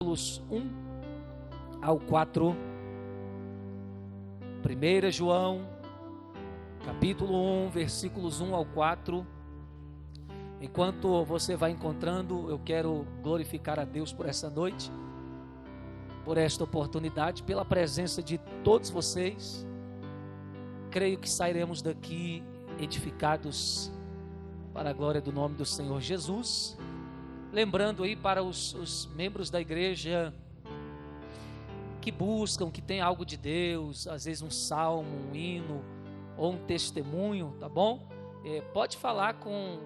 versículos 1 ao 4, 1 João, capítulo 1, versículos 1 ao 4. Enquanto você vai encontrando, eu quero glorificar a Deus por essa noite, por esta oportunidade, pela presença de todos vocês. Creio que sairemos daqui edificados para a glória do nome do Senhor Jesus. Lembrando aí para os membros da igreja que buscam, que tem algo de Deus, às vezes um salmo, um hino ou um testemunho, tá bom? Pode falar com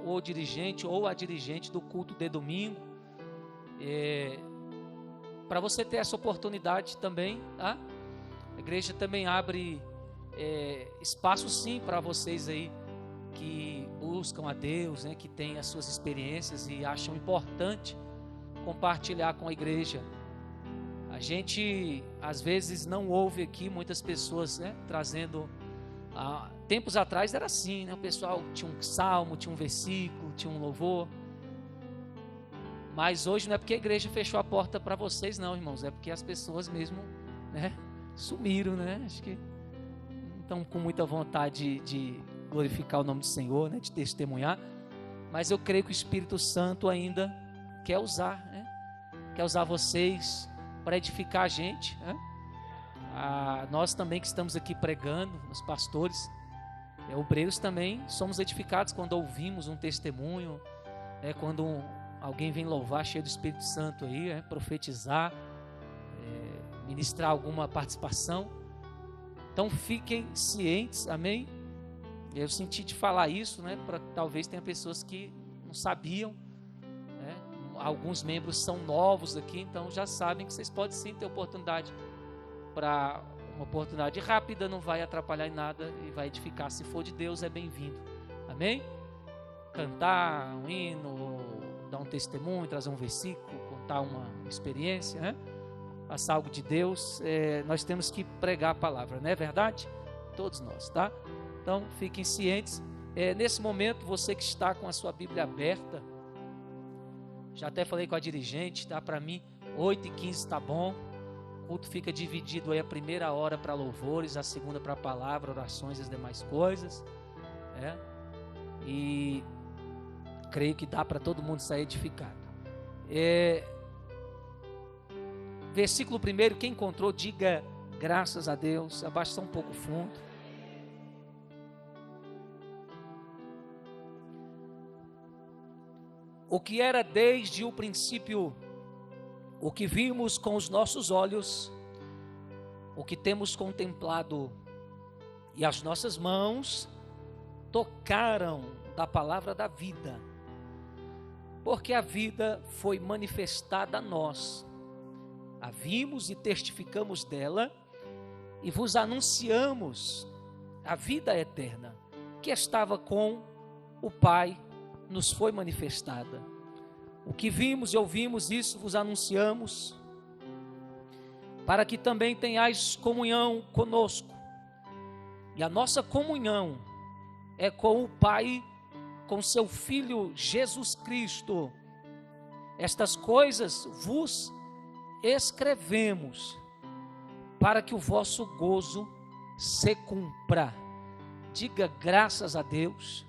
o dirigente ou a dirigente do culto de domingo, para você ter essa oportunidade também, tá? A igreja também abre espaço sim para vocês aí que buscam a Deus, né, que têm as suas experiências e acham importante compartilhar com a igreja. A gente às vezes não ouve aqui muitas pessoas, né, trazendo. Tempos atrás era assim, né? O pessoal tinha um salmo, tinha um versículo, tinha um louvor. Mas hoje não é porque a igreja fechou a porta para vocês não, irmãos, é porque as pessoas mesmo, né, sumiram, né? Acho que não estão com muita vontade de glorificar o nome do Senhor, né, de testemunhar, mas eu creio que o Espírito Santo ainda quer usar, né, quer usar vocês para edificar a gente, né? Nós também que estamos aqui pregando, os pastores, obreiros também, somos edificados quando ouvimos um testemunho, né, quando alguém vem louvar cheio do Espírito Santo aí, profetizar, ministrar alguma participação. Então fiquem cientes, amém? Eu senti de falar isso, né? Talvez tenha pessoas que não sabiam, né? Alguns membros são novos aqui, então já sabem que vocês podem sim ter oportunidade para uma oportunidade rápida, não vai atrapalhar em nada e vai edificar. Se for de Deus, é bem-vindo, amém? Cantar um hino, dar um testemunho, trazer um versículo, contar uma experiência, né? Passar algo de Deus, nós temos que pregar a palavra, não é verdade? Todos nós, tá? Então, fiquem cientes. Nesse momento, você que está com a sua Bíblia aberta, já até falei com a dirigente, tá? Para mim, 8h15 está bom. O culto fica dividido aí a primeira hora para louvores, a segunda para a palavra, orações e as demais coisas, né? E creio que dá para todo mundo sair edificado. Versículo 1, quem encontrou, diga graças a Deus. Abaixa só um pouco o fundo. O que era desde o princípio, o que vimos com os nossos olhos, o que temos contemplado e as nossas mãos tocaram da palavra da vida, porque a vida foi manifestada a nós, a vimos e testificamos dela e vos anunciamos a vida eterna que estava com o Pai, nos foi manifestada. O que vimos e ouvimos, isso vos anunciamos, para que também tenhais comunhão conosco. E a nossa comunhão é com o Pai, com seu Filho Jesus Cristo. Estas coisas vos escrevemos, para que o vosso gozo se cumpra. Diga graças a Deus.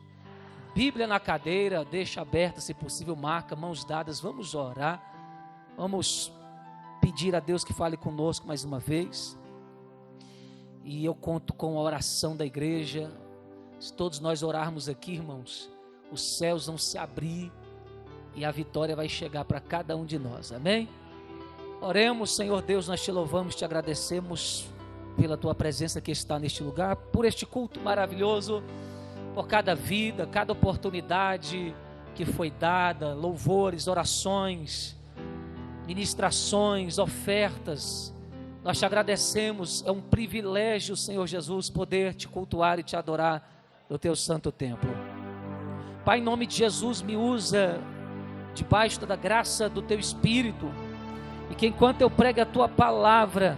Bíblia na cadeira, deixa aberta, se possível, marca, mãos dadas, vamos orar, vamos pedir a Deus que fale conosco mais uma vez, e eu conto com a oração da igreja. Se todos nós orarmos aqui, irmãos, os céus vão se abrir, e a vitória vai chegar para cada um de nós, amém? Oremos. Senhor Deus, nós te louvamos, te agradecemos pela tua presença que está neste lugar, por este culto maravilhoso, por cada vida, cada oportunidade que foi dada, louvores, orações, ministrações, ofertas. Nós te agradecemos, é um privilégio, Senhor Jesus, poder te cultuar e te adorar no teu santo templo. Pai, em nome de Jesus, me usa debaixo da graça do teu Espírito, e que enquanto eu prego a tua palavra,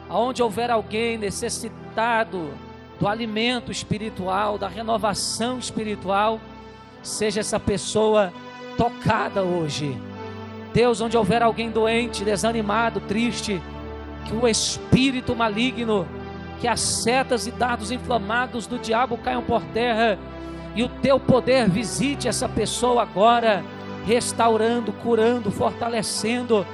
aonde houver alguém necessitado do alimento espiritual, da renovação espiritual, seja essa pessoa tocada hoje. Deus, onde houver alguém doente, desanimado, triste, que o espírito maligno, que as setas e dardos inflamados do diabo caiam por terra, e o teu poder visite essa pessoa agora, restaurando, curando, fortalecendo,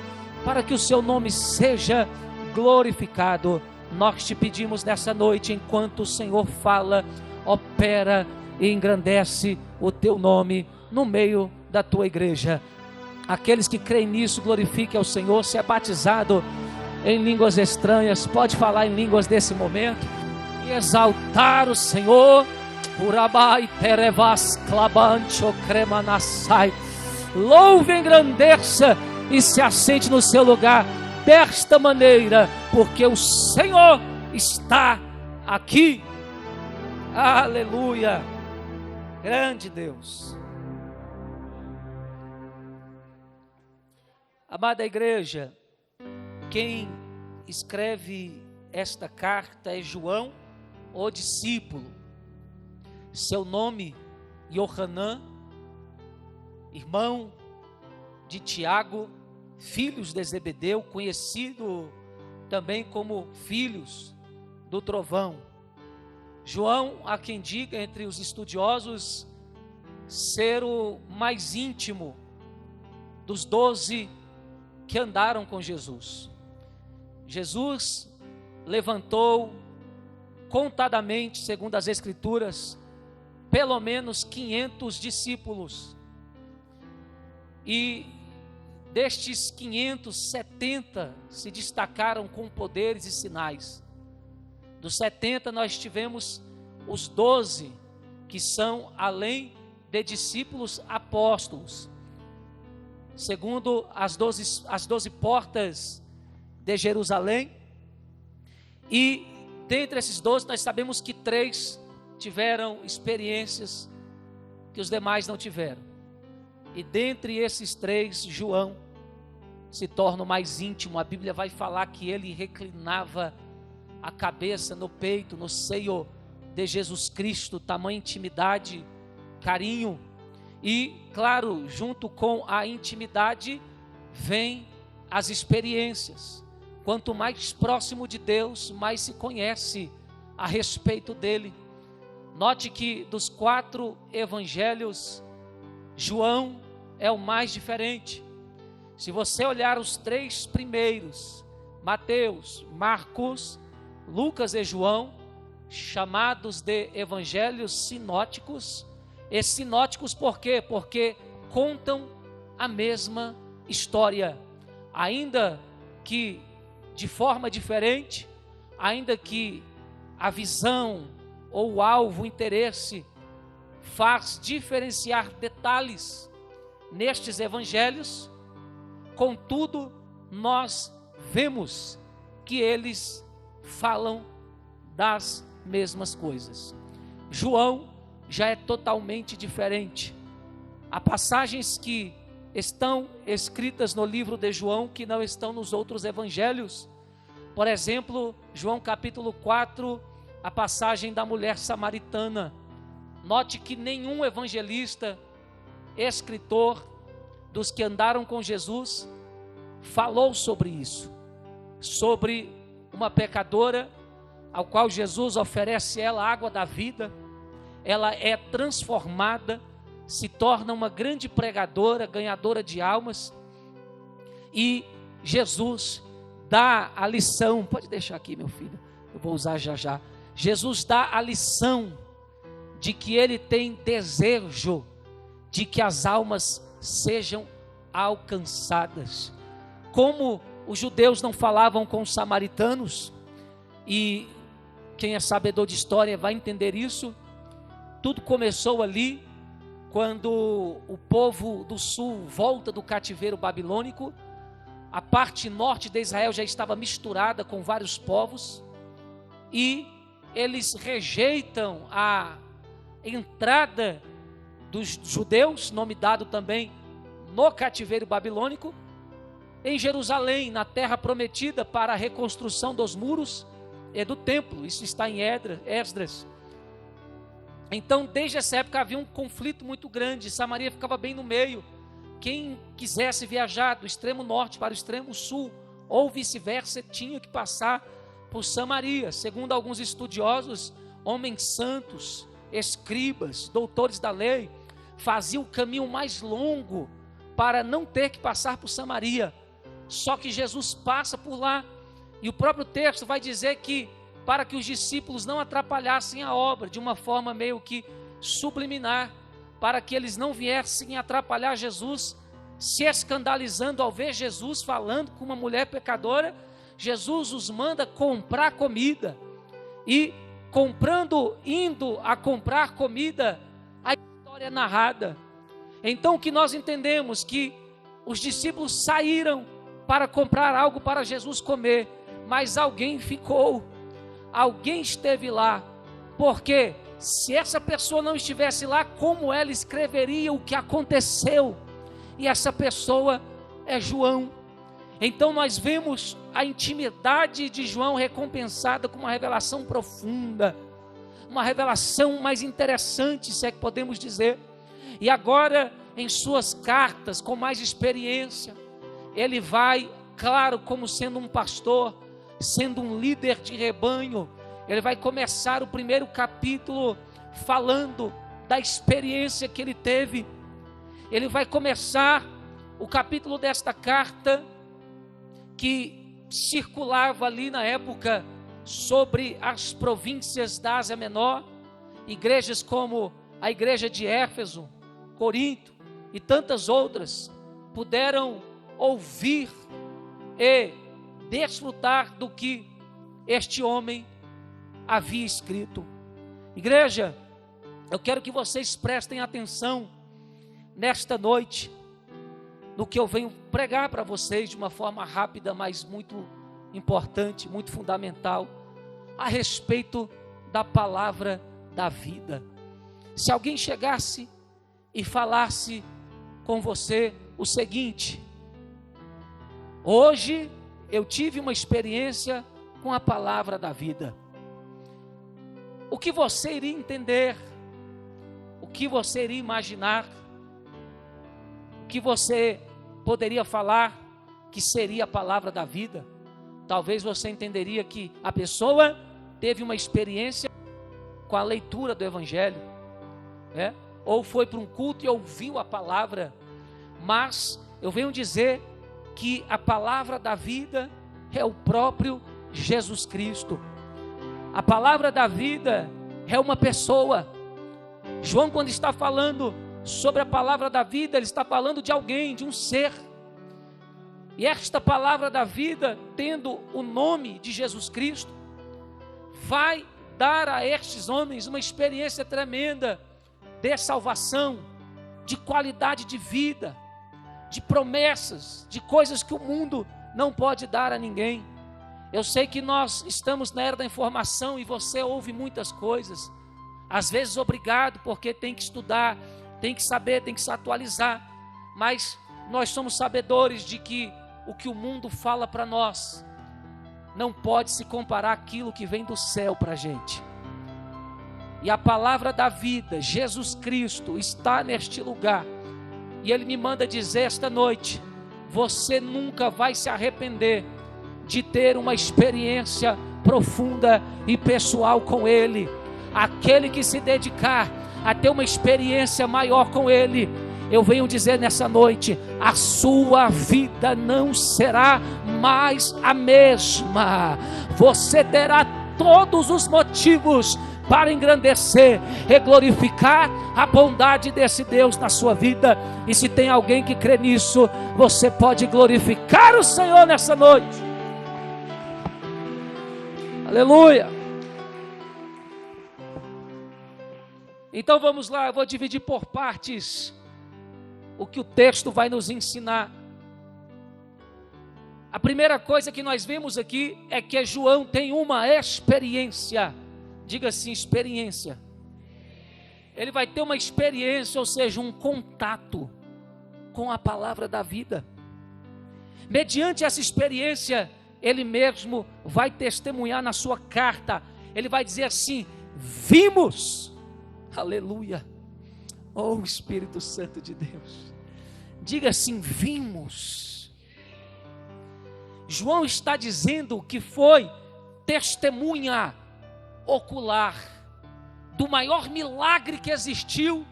para que o seu nome seja glorificado. Nós te pedimos nessa noite, enquanto o Senhor fala, opera e engrandece o teu nome no meio da tua igreja. Aqueles que creem nisso, glorifiquem ao Senhor. Se é batizado em línguas estranhas, pode falar em línguas nesse momento e exaltar o Senhor. Louve, engrandeça e se assente no seu lugar desta maneira, porque o Senhor está aqui. Aleluia, grande Deus. Amada igreja, quem escreve esta carta é João, o discípulo. Seu nome, Yohanan, irmão de Tiago, filhos de Zebedeu, conhecido também como filhos do trovão. João, há quem diga entre os estudiosos, ser o mais íntimo dos 12 que andaram com Jesus. Jesus levantou contadamente, segundo as Escrituras, pelo menos 500 discípulos, e destes 570 se destacaram com poderes e sinais. Dos 70 nós tivemos os 12 que são além de discípulos apóstolos, segundo as 12 portas de Jerusalém. E dentre esses 12 nós sabemos que 3 tiveram experiências que os demais não tiveram. E dentre esses 3, João se torna o mais íntimo. A Bíblia vai falar que ele reclinava a cabeça no peito, no seio de Jesus Cristo, tamanha intimidade, carinho. E claro, junto com a intimidade vem as experiências. Quanto mais próximo de Deus, mais se conhece a respeito dele. Note que dos 4 evangelhos, João é o mais diferente. Se você olhar os 3 primeiros, Mateus, Marcos, Lucas e João, chamados de evangelhos sinóticos. E sinóticos por quê? Porque contam a mesma história, ainda que de forma diferente, ainda que a visão ou o alvo, o interesse, faz diferenciar detalhes nestes evangelhos. Contudo, nós vemos que eles falam das mesmas coisas. João já é totalmente diferente. Há passagens que estão escritas no livro de João que não estão nos outros evangelhos. Por exemplo, João capítulo 4, a passagem da mulher samaritana. Note que nenhum evangelista, escritor dos que andaram com Jesus, falou sobre isso, sobre uma pecadora ao qual Jesus oferece ela a água da vida. Ela é transformada, se torna uma grande pregadora, ganhadora de almas, e Jesus dá a lição. Pode deixar aqui, meu filho, eu vou usar já já. Jesus dá a lição de que ele tem desejo de que as almas sejam alcançadas. Como os judeus não falavam com os samaritanos, e quem é sabedor de história vai entender isso, tudo começou ali, quando o povo do sul volta do cativeiro babilônico. A parte norte de Israel já estava misturada com vários povos, e eles rejeitam a entrada dos judeus, nome dado também no cativeiro babilônico, em Jerusalém, na terra prometida para a reconstrução dos muros e do templo. Isso está em Esdras. Então, desde essa época havia um conflito muito grande. Samaria ficava bem no meio. quem quisesse viajar do extremo norte para o extremo sul, ou vice-versa, tinha que passar por Samaria. Segundo alguns estudiosos, homens santos, escribas, doutores da lei, faziam o caminho mais longo para não ter que passar por Samaria. Só que Jesus passa por lá, e o próprio texto vai dizer que para que os discípulos não atrapalhassem a obra, de uma forma meio que subliminar, para que eles não viessem atrapalhar Jesus, se escandalizando ao ver Jesus falando com uma mulher pecadora. Jesus os manda comprar comida, e indo a comprar comida, a história é narrada. Então o que nós entendemos? Que os discípulos saíram para comprar algo para Jesus comer, mas alguém ficou, alguém esteve lá, porque se essa pessoa não estivesse lá, como ela escreveria o que aconteceu? E essa pessoa é João. Então nós vemos a intimidade de João recompensada com uma revelação profunda, uma revelação mais interessante, se é que podemos dizer. E agora, em suas cartas, com mais experiência, ele vai, claro, como sendo um pastor, sendo um líder de rebanho, ele vai começar o primeiro capítulo falando da experiência que ele teve. Ele vai começar o capítulo desta carta, que circulava ali na época sobre as províncias da Ásia Menor, igrejas como a igreja de Éfeso, Corinto e tantas outras, puderam ouvir e desfrutar do que este homem havia escrito. Igreja, eu quero que vocês prestem atenção nesta noite, no que eu venho pregar para vocês de uma forma rápida, mas muito importante, muito fundamental, a respeito da palavra da vida. Se alguém chegasse e falasse com você o seguinte: hoje eu tive uma experiência com a palavra da vida, o que você iria entender? O que você iria imaginar? O que você poderia falar que seria a palavra da vida? Talvez você entenderia que a pessoa teve uma experiência com a leitura do Evangelho, ou foi para um culto e ouviu a palavra. Mas eu venho dizer que a palavra da vida é o próprio Jesus Cristo. A palavra da vida é uma pessoa. João, quando está falando sobre a palavra da vida, ele está falando de alguém, de um ser. E esta palavra da vida, tendo o nome de Jesus Cristo, vai dar a estes homens uma experiência tremenda de salvação, de qualidade de vida, de promessas, de coisas que o mundo não pode dar a ninguém. Eu sei que nós estamos na era da informação e você ouve muitas coisas, às vezes obrigado, porque tem que estudar, tem que saber, tem que se atualizar, mas nós somos sabedores de que o que o mundo fala para nós não pode se comparar àquilo que vem do céu para a gente. E a palavra da vida, Jesus Cristo, está neste lugar, e Ele me manda dizer esta noite: você nunca vai se arrepender de ter uma experiência profunda e pessoal com Ele. Aquele que se dedicar a ter uma experiência maior com Ele, eu venho dizer nessa noite, a sua vida não será mais a mesma. Você terá todos os motivos para engrandecer e glorificar a bondade desse Deus na sua vida. E se tem alguém que crê nisso, você pode glorificar o Senhor nessa noite. Aleluia. Então vamos lá, eu vou dividir por partes o que o texto vai nos ensinar. A primeira coisa que nós vemos aqui é que João tem uma experiência. Diga assim, experiência. Ele vai ter uma experiência, ou seja, um contato com a palavra da vida. Mediante essa experiência, ele mesmo vai testemunhar na sua carta. Ele vai dizer assim: vimos. Aleluia. Oh, Espírito Santo de Deus. Diga assim: vimos. João está dizendo que foi testemunha ocular do maior milagre que existiu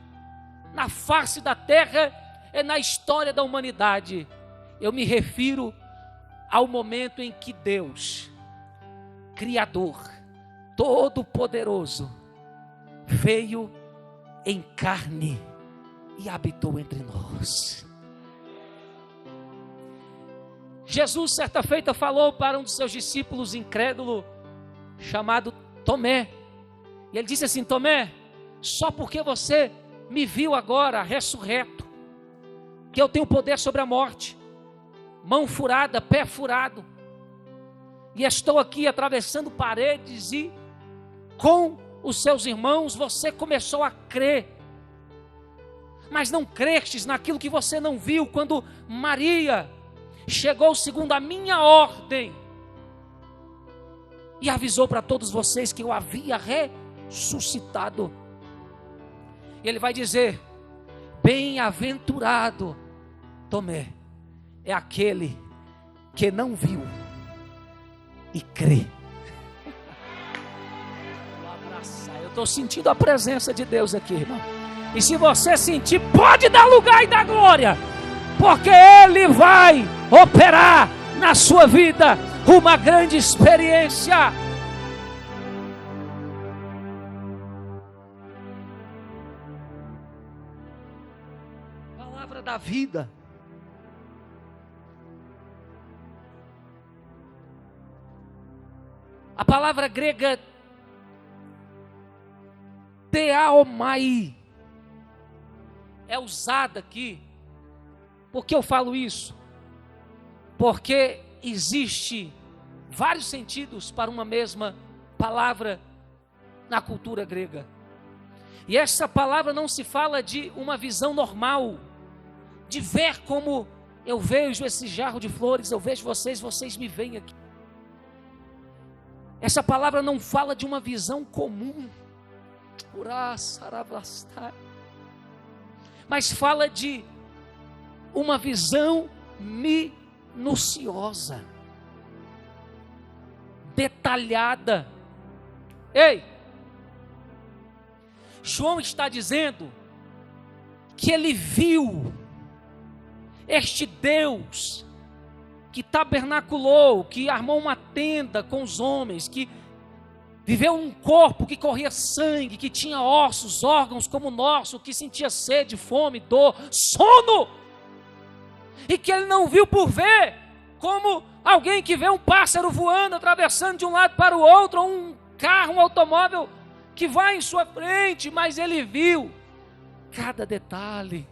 na face da terra e na história da humanidade. Eu me refiro ao momento em que Deus, Criador, Todo-Poderoso, veio em carne e habitou entre nós. Jesus, certa feita, falou para um dos seus discípulos incrédulo, chamado Tomé. E ele disse assim: Tomé, só porque você me viu agora ressurreto, que eu tenho poder sobre a morte, mão furada, pé furado, e estou aqui atravessando paredes, e com os seus irmãos você começou a crer, mas não crestes naquilo que você não viu, quando Maria chegou segundo a minha ordem e avisou para todos vocês que eu havia ressuscitado. E ele vai dizer: bem-aventurado Tomé é aquele que não viu e crê. Eu estou sentindo a presença de Deus aqui, irmão. E se você sentir, pode dar lugar e dar glória, porque Ele vai operar na sua vida uma grande experiência. Palavra da vida. A palavra grega theaomai é usada aqui. Por que eu falo isso? Porque existe vários sentidos para uma mesma palavra na cultura grega. E essa palavra não se fala de uma visão normal, de ver como eu vejo esse jarro de flores, eu vejo vocês, vocês me veem aqui. Essa palavra não fala de uma visão comum, mas fala de uma visão minuciosa, detalhada. Ei, João está dizendo que ele viu este Deus que tabernaculou, que armou uma tenda com os homens, que viveu um corpo que corria sangue, que tinha ossos, órgãos como o nosso, que sentia sede, fome, dor, sono, e que ele não viu por ver, como alguém que vê um pássaro voando, atravessando de um lado para o outro, ou um carro, um automóvel que vai em sua frente, mas ele viu cada detalhe.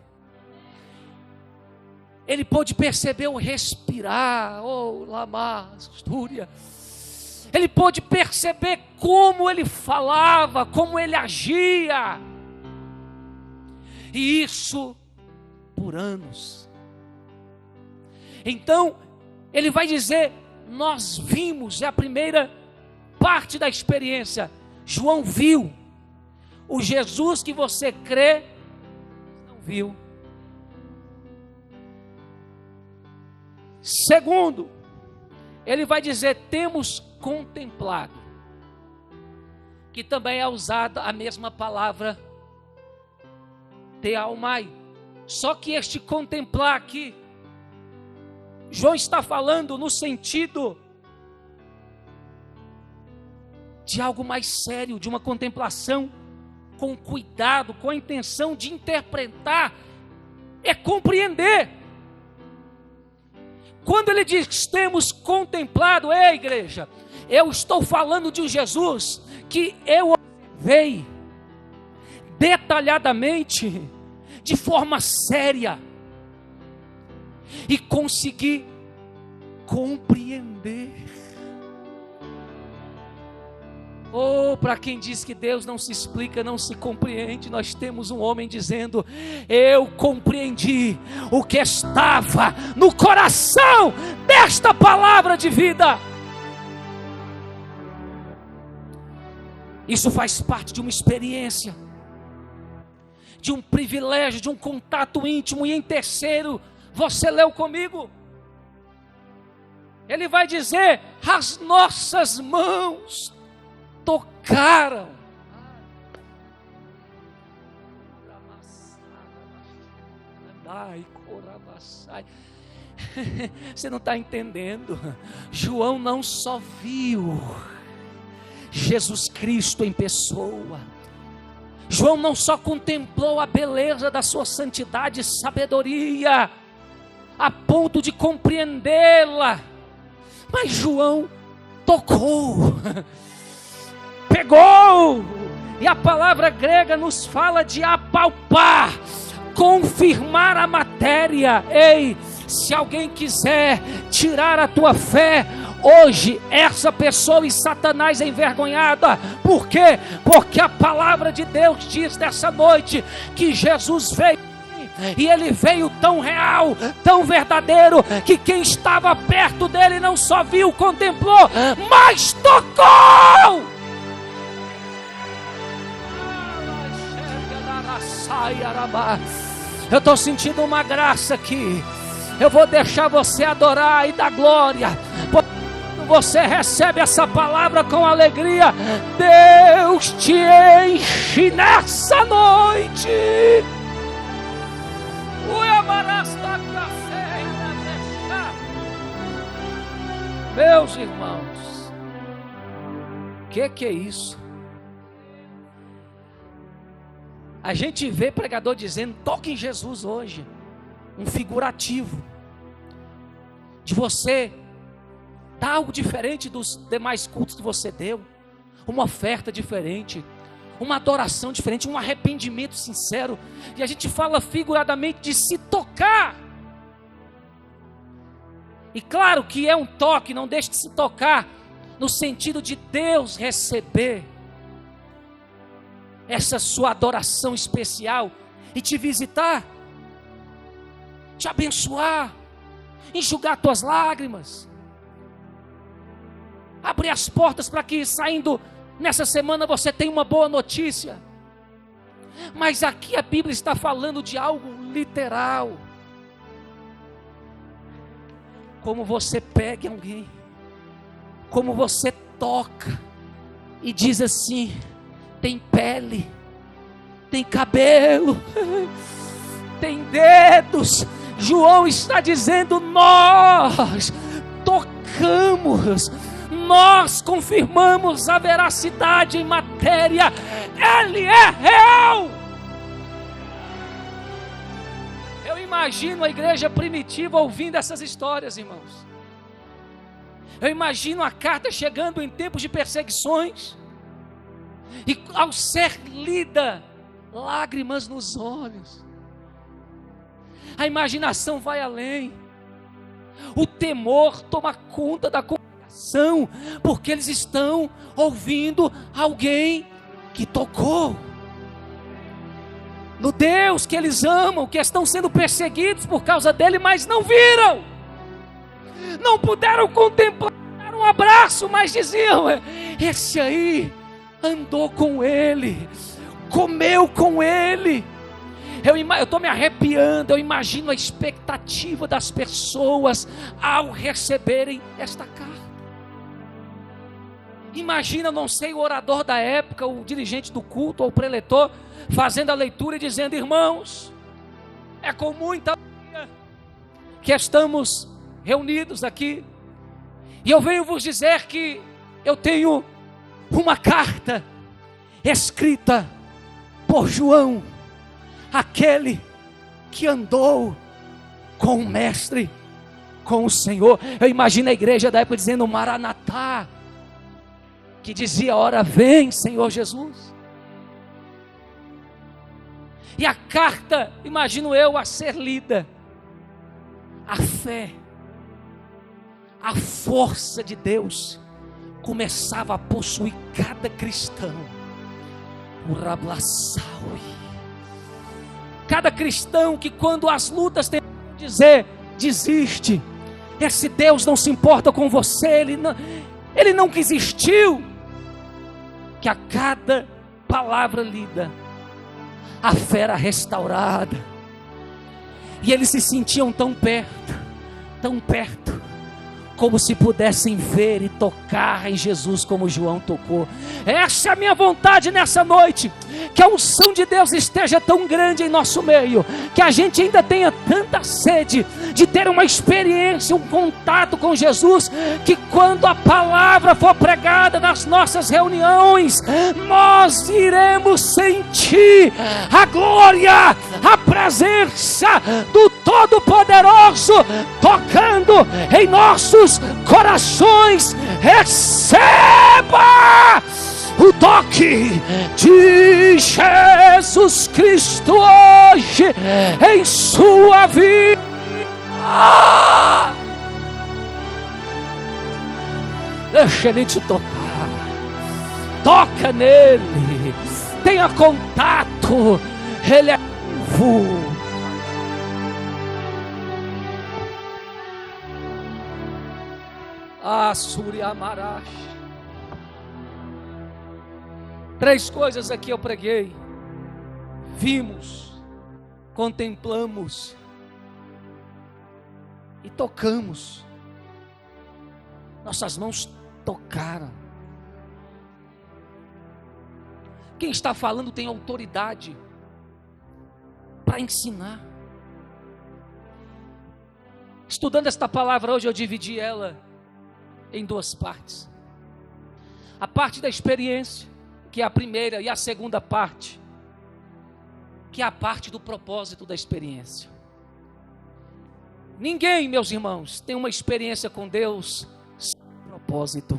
Ele pôde perceber o respirar, Lamastúria. Ele pôde perceber como ele falava, como ele agia. E isso por anos. Então, ele vai dizer: nós vimos, é a primeira parte da experiência. João viu. O Jesus que você crê, não viu. Segundo, ele vai dizer: temos contemplado, que também é usada a mesma palavra theaomai, só que este contemplar aqui, João está falando no sentido de algo mais sério, de uma contemplação com cuidado, com a intenção de interpretar, é compreender. Quando ele diz temos contemplado, igreja, eu estou falando de um Jesus que eu observei detalhadamente, de forma séria, e consegui compreender. Para quem diz que Deus não se explica, não se compreende, nós temos um homem dizendo: eu compreendi o que estava no coração desta palavra de vida. Isso faz parte de uma experiência. de um privilégio, de um contato íntimo. E em terceiro, você leu comigo? Ele vai dizer: as nossas mãos tocaram. Você não está entendendo. João não só viu Jesus Cristo em pessoa. João não só contemplou a beleza da sua santidade e sabedoria, a ponto de compreendê-la, mas João tocou, pegou. E a palavra grega nos fala de apalpar, confirmar a matéria. Ei, se alguém quiser tirar a tua fé, hoje essa pessoa e Satanás é envergonhada. Por quê? Porque a palavra de Deus diz nessa noite que Jesus veio, e ele veio tão real, tão verdadeiro, que quem estava perto dele não só viu, contemplou, mas tocou. Eu estou sentindo uma graça aqui. Eu vou deixar você adorar e dar glória. Quando você recebe essa palavra com alegria, Deus te enche nessa noite. Meus irmãos, que é isso? A gente vê pregador dizendo: toque em Jesus hoje. Um figurativo de você dar algo diferente dos demais cultos que você deu, uma oferta diferente, uma adoração diferente, um arrependimento sincero. E a gente fala figuradamente de se tocar. E claro que é um toque, não deixe de se tocar no sentido de Deus receber essa sua adoração especial e te visitar, te abençoar, enxugar tuas lágrimas, abrir as portas para que, saindo nessa semana, você tenha uma boa notícia. Mas aqui a Bíblia está falando de algo literal. Como você pega alguém, como você toca e diz assim: tem pele, tem cabelo, tem dedos. João está dizendo: nós tocamos, nós confirmamos a veracidade em matéria. Ele é real. Eu imagino a igreja primitiva ouvindo essas histórias, irmãos. Eu imagino a carta chegando em tempos de perseguições, e ao ser lida, lágrimas nos olhos. A imaginação vai além. O temor toma conta da comunicação, porque eles estão ouvindo alguém que tocou no Deus que eles amam, que estão sendo perseguidos por causa dele, mas não viram, não puderam contemplar um abraço, mas diziam: esse aí andou com ele, comeu com ele. Eu estou me arrepiando. Eu imagino a expectativa das pessoas ao receberem esta carta. Imagina, não sei, o orador da época, o dirigente do culto, ou o preletor, fazendo a leitura e dizendo: irmãos, é com muita alegria que estamos reunidos aqui, e eu venho vos dizer que eu tenho uma carta escrita por João, aquele que andou com o mestre, com o Senhor. Eu imagino a igreja da época dizendo Maranatá, que dizia: ora vem, Senhor Jesus. E a carta, imagino eu, a ser lida, a fé, a força de Deus começava a possuir cada cristão. O Rablassaui, cada cristão que, quando as lutas tentam dizer desiste, esse Deus não se importa com você, ele nunca existiu, que a cada palavra lida, a fé era restaurada, e eles se sentiam tão perto, como se pudessem ver e tocar em Jesus como João tocou. Essa é a minha vontade nessa noite, que a unção de Deus esteja tão grande em nosso meio, que a gente ainda tenha tanta sede de ter uma experiência, um contato com Jesus, que quando a palavra for pregada nas nossas reuniões, nós iremos sentir a glória, a presença do Todo-Poderoso tocando em nossos corações. Receba o toque de Jesus Cristo hoje em sua vida. Deixa Ele te tocar, toca nele, tenha contato, Ele é vivo. Surya Marash. 3 coisas aqui eu preguei: vimos, contemplamos e tocamos. Nossas mãos tocaram. Quem está falando tem autoridade para ensinar. Estudando esta palavra hoje, eu dividi ela em 2 partes. A parte da experiência, que é a primeira, e a segunda parte, que é a parte do propósito da experiência. Ninguém, meus irmãos, tem uma experiência com Deus sem propósito.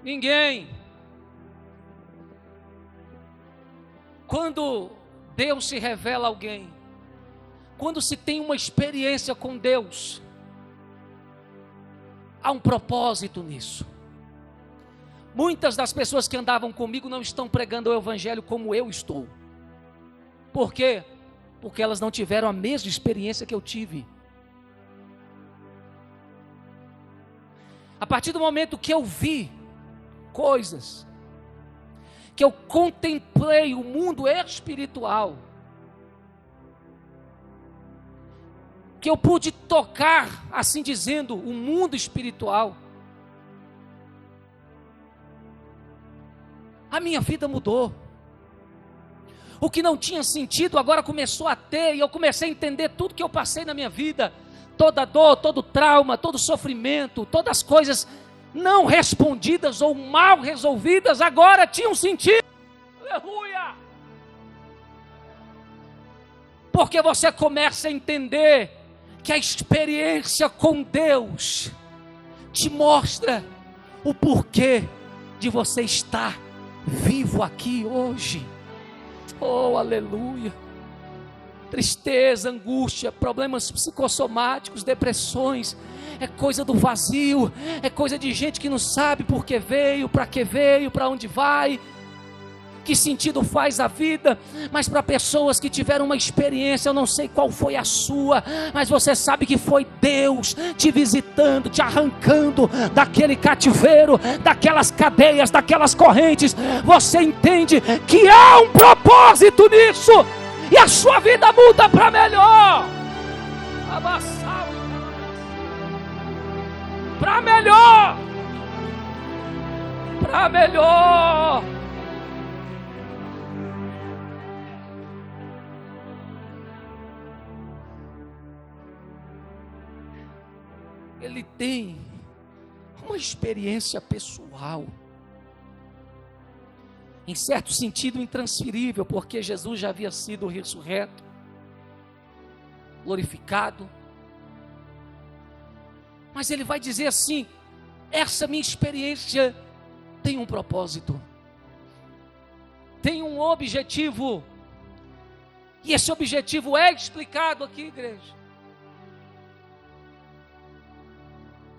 Ninguém. Quando Deus se revela a alguém, quando se tem uma experiência com Deus, há um propósito nisso. Muitas das pessoas que andavam comigo não estão pregando o evangelho como eu estou. Por quê? Porque elas não tiveram a mesma experiência que eu tive. A partir do momento que eu vi coisas, que eu contemplei o mundo espiritual, que eu pude tocar, assim dizendo, o mundo espiritual, a minha vida mudou. O que não tinha sentido agora começou a ter, e eu comecei a entender tudo que eu passei na minha vida, toda dor, todo trauma, todo sofrimento, todas as coisas não respondidas ou mal resolvidas, agora tinham sentido. Aleluia! Porque você começa a entender que a experiência com Deus te mostra o porquê de você estar vivo aqui hoje. Oh, aleluia! Tristeza, angústia, problemas psicossomáticos, depressões, é coisa do vazio, é coisa de gente que não sabe por que veio, para onde vai, que sentido faz a vida. Mas para pessoas que tiveram uma experiência, eu não sei qual foi a sua, mas você sabe que foi Deus te visitando, te arrancando daquele cativeiro, daquelas cadeias, daquelas correntes. Você entende que há um propósito nisso, e a sua vida muda para melhor. Para melhor, para melhor. Ele tem uma experiência pessoal, em certo sentido intransferível, porque Jesus já havia sido ressurreto, glorificado. Mas ele vai dizer assim: essa minha experiência tem um propósito, tem um objetivo, e esse objetivo é explicado aqui, igreja.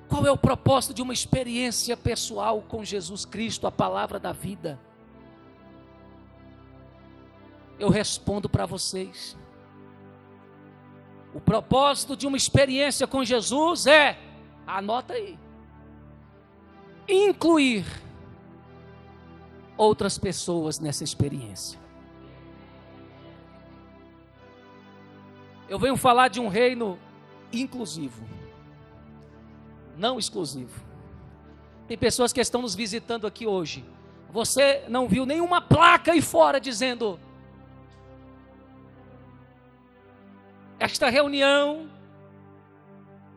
Qual é o propósito de uma experiência pessoal com Jesus Cristo, a palavra da vida? Eu respondo para vocês. O propósito de uma experiência com Jesus é, anota aí, incluir outras pessoas nessa experiência. Eu venho falar de um reino inclusivo, não exclusivo. Tem pessoas que estão nos visitando aqui hoje. Você não viu nenhuma placa aí fora dizendo: esta reunião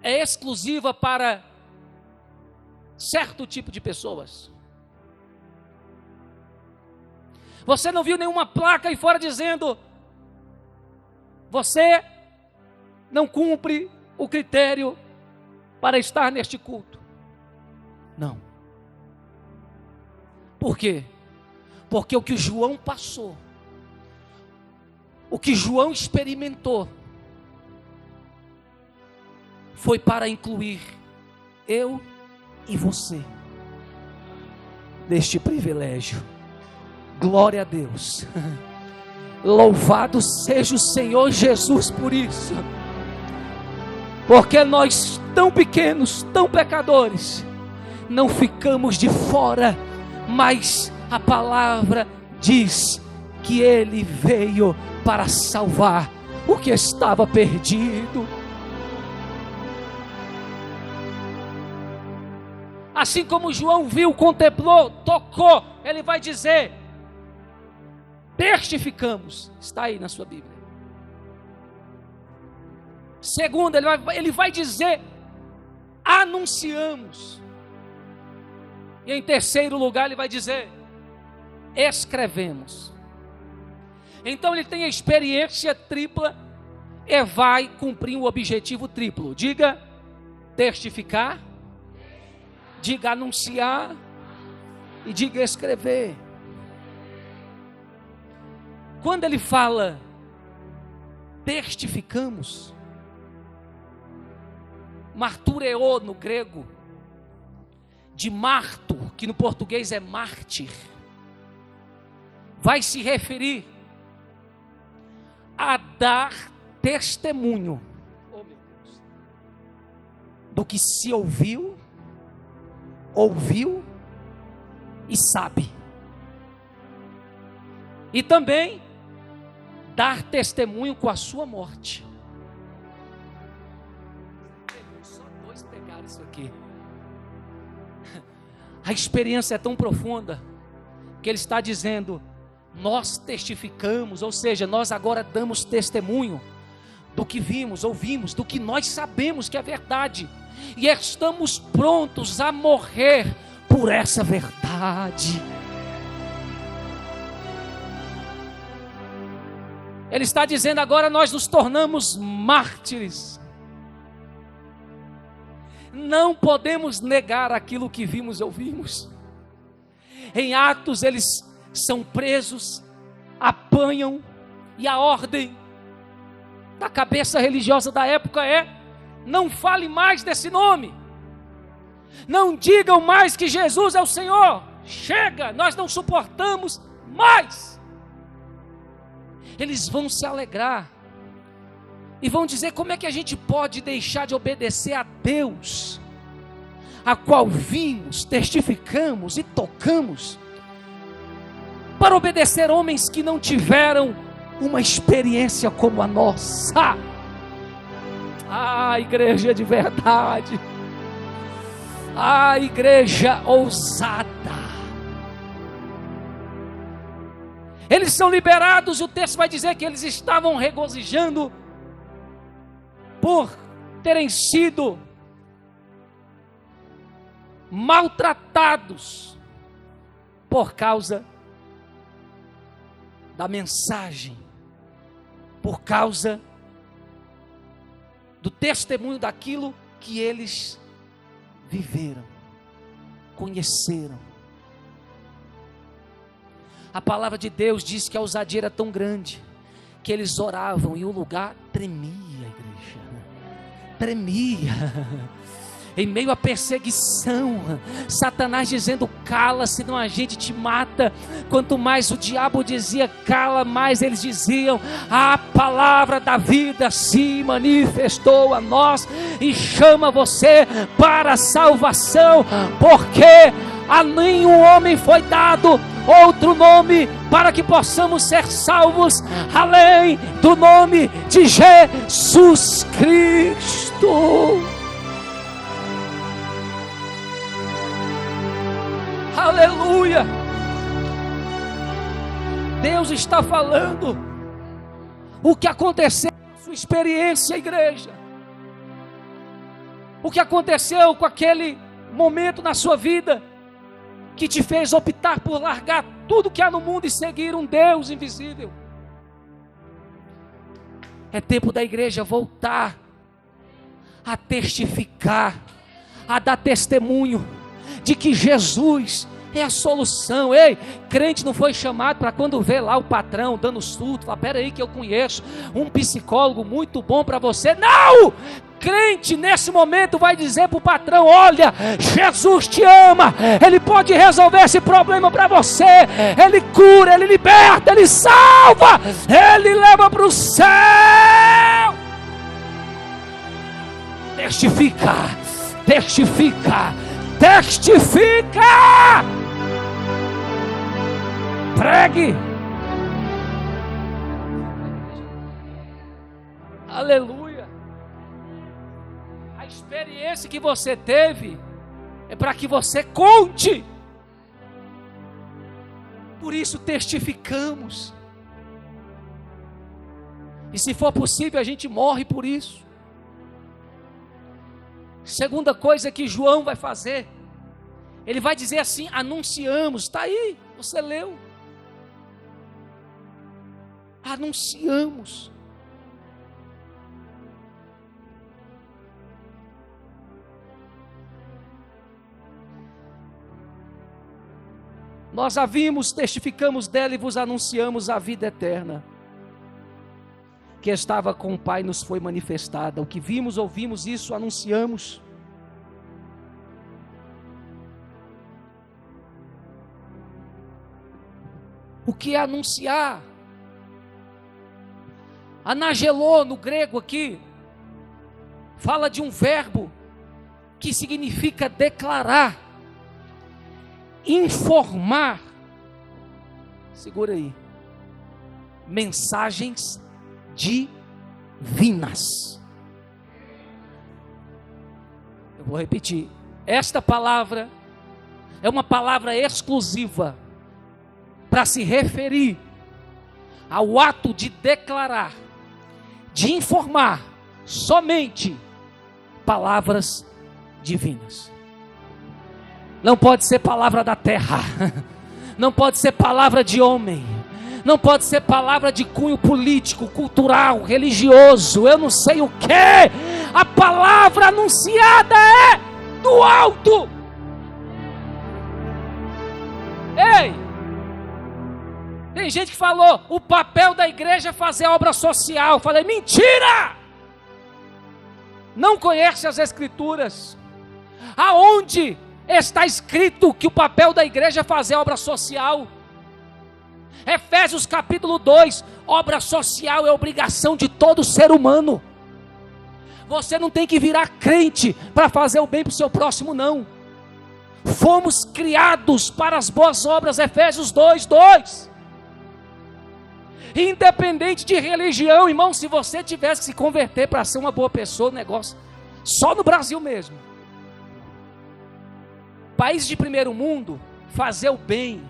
é exclusiva para certo tipo de pessoas. Você não viu nenhuma placa aí fora dizendo: você não cumpre o critério para estar neste culto. Não. Por quê? Porque o que João passou, o que João experimentou, foi para incluir eu e você neste privilégio. Glória a Deus. Louvado seja o Senhor Jesus por isso. Porque nós, tão pequenos, tão pecadores, não ficamos de fora, mas a palavra diz que Ele veio para salvar o que estava perdido. Assim como João viu, contemplou, tocou, ele vai dizer: testificamos. Está aí na sua Bíblia. Segundo, ele vai dizer: anunciamos. E em terceiro lugar, ele vai dizer: escrevemos. Então ele tem a experiência tripla e vai cumprir o objetivo triplo. Diga: testificar. Diga: anunciar. E diga: escrever. Quando ele fala testificamos, martureo no grego, de marto, que no português é mártir, vai se referir a dar testemunho do que se ouviu e sabe. E também dar testemunho com a sua morte. Só dois pegaram isso aqui. A experiência é tão profunda que ele está dizendo: nós testificamos, ou seja, nós agora damos testemunho do que vimos, ouvimos, do que nós sabemos que é verdade, e estamos prontos a morrer por essa verdade. Ele está dizendo: agora nós nos tornamos mártires. Não podemos negar aquilo que vimos e ouvimos. Em Atos eles são presos, apanham, e a ordem da cabeça religiosa da época é: não fale mais desse nome, não digam mais que Jesus é o Senhor, chega, nós não suportamos mais. Eles vão se alegrar e vão dizer: como é que a gente pode deixar de obedecer a Deus, a qual vimos, testificamos e tocamos, para obedecer homens que não tiveram uma experiência como a nossa? Ah, igreja de verdade, ah, igreja ousada. Eles são liberados, o texto vai dizer que eles estavam regozijando por terem sido maltratados por causa da mensagem, por causa do testemunho daquilo que eles viveram, conheceram. A palavra de Deus diz que a ousadia era tão grande que eles oravam e o lugar tremia, igreja, tremia. Em meio à perseguição, Satanás dizendo: cala, senão a gente te mata. Quanto mais o diabo dizia cala, mais eles diziam: a palavra da vida se manifestou a nós e chama você para a salvação, porque a nenhum homem foi dado outro nome para que possamos ser salvos, além do nome de Jesus Cristo. Aleluia! Deus está falando o que aconteceu na sua experiência, igreja. O que aconteceu com aquele momento na sua vida que te fez optar por largar tudo que há no mundo e seguir um Deus invisível. É tempo da igreja voltar a testificar, a dar testemunho de que Jesus é a solução. Ei, crente não foi chamado para quando vê lá o patrão dando surto, fala, pera aí que eu conheço um psicólogo muito bom para você. Não! Crente nesse momento vai dizer para o patrão, olha, Jesus te ama, Ele pode resolver esse problema para você, Ele cura, Ele liberta, Ele salva, Ele leva para o céu. Testifica, testifica, testifica, pregue, aleluia. A experiência que você teve é para que você conte, por isso testificamos, e se for possível a gente morre por isso. Segunda coisa que João vai fazer, ele vai dizer assim, anunciamos, está aí, você leu, anunciamos. Nós a vimos, testificamos dela e vos anunciamos a vida eterna, que estava com o Pai nos foi manifestada. O que vimos, ouvimos, isso anunciamos. O que é anunciar? Anagelô no grego aqui, fala de um verbo que significa declarar, informar, segura aí, mensagens divinas. Eu vou repetir, esta palavra é uma palavra exclusiva para se referir ao ato de declarar, de informar somente palavras divinas. Não pode ser palavra da terra, não pode ser palavra de homem, não pode ser palavra de cunho político, cultural, religioso, eu não sei o que. A palavra anunciada é do alto. Ei, tem gente que falou, o papel da igreja é fazer obra social. Falei, mentira! Não conhece as escrituras. Aonde está escrito que o papel da igreja é fazer obra social? Efésios capítulo 2, obra social é obrigação de todo ser humano. Você não tem que virar crente para fazer o bem para o seu próximo, não. Fomos criados para as boas obras, Efésios 2, 2. Independente de religião, irmão, se você tivesse que se converter para ser uma boa pessoa, negócio, só no Brasil mesmo. País de primeiro mundo, fazer o bem,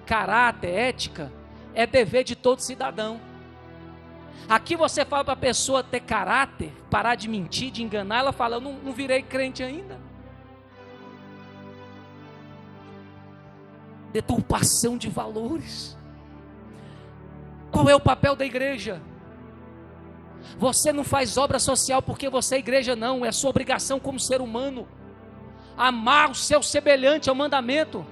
caráter, ética, é dever de todo cidadão. Aqui você fala para a pessoa ter caráter, parar de mentir, de enganar, ela fala, eu não virei crente ainda. Deturpação de valores. Qual é o papel da igreja? Você não faz obra social porque você é igreja, não, é sua obrigação como ser humano. Amar o seu semelhante é o mandamento.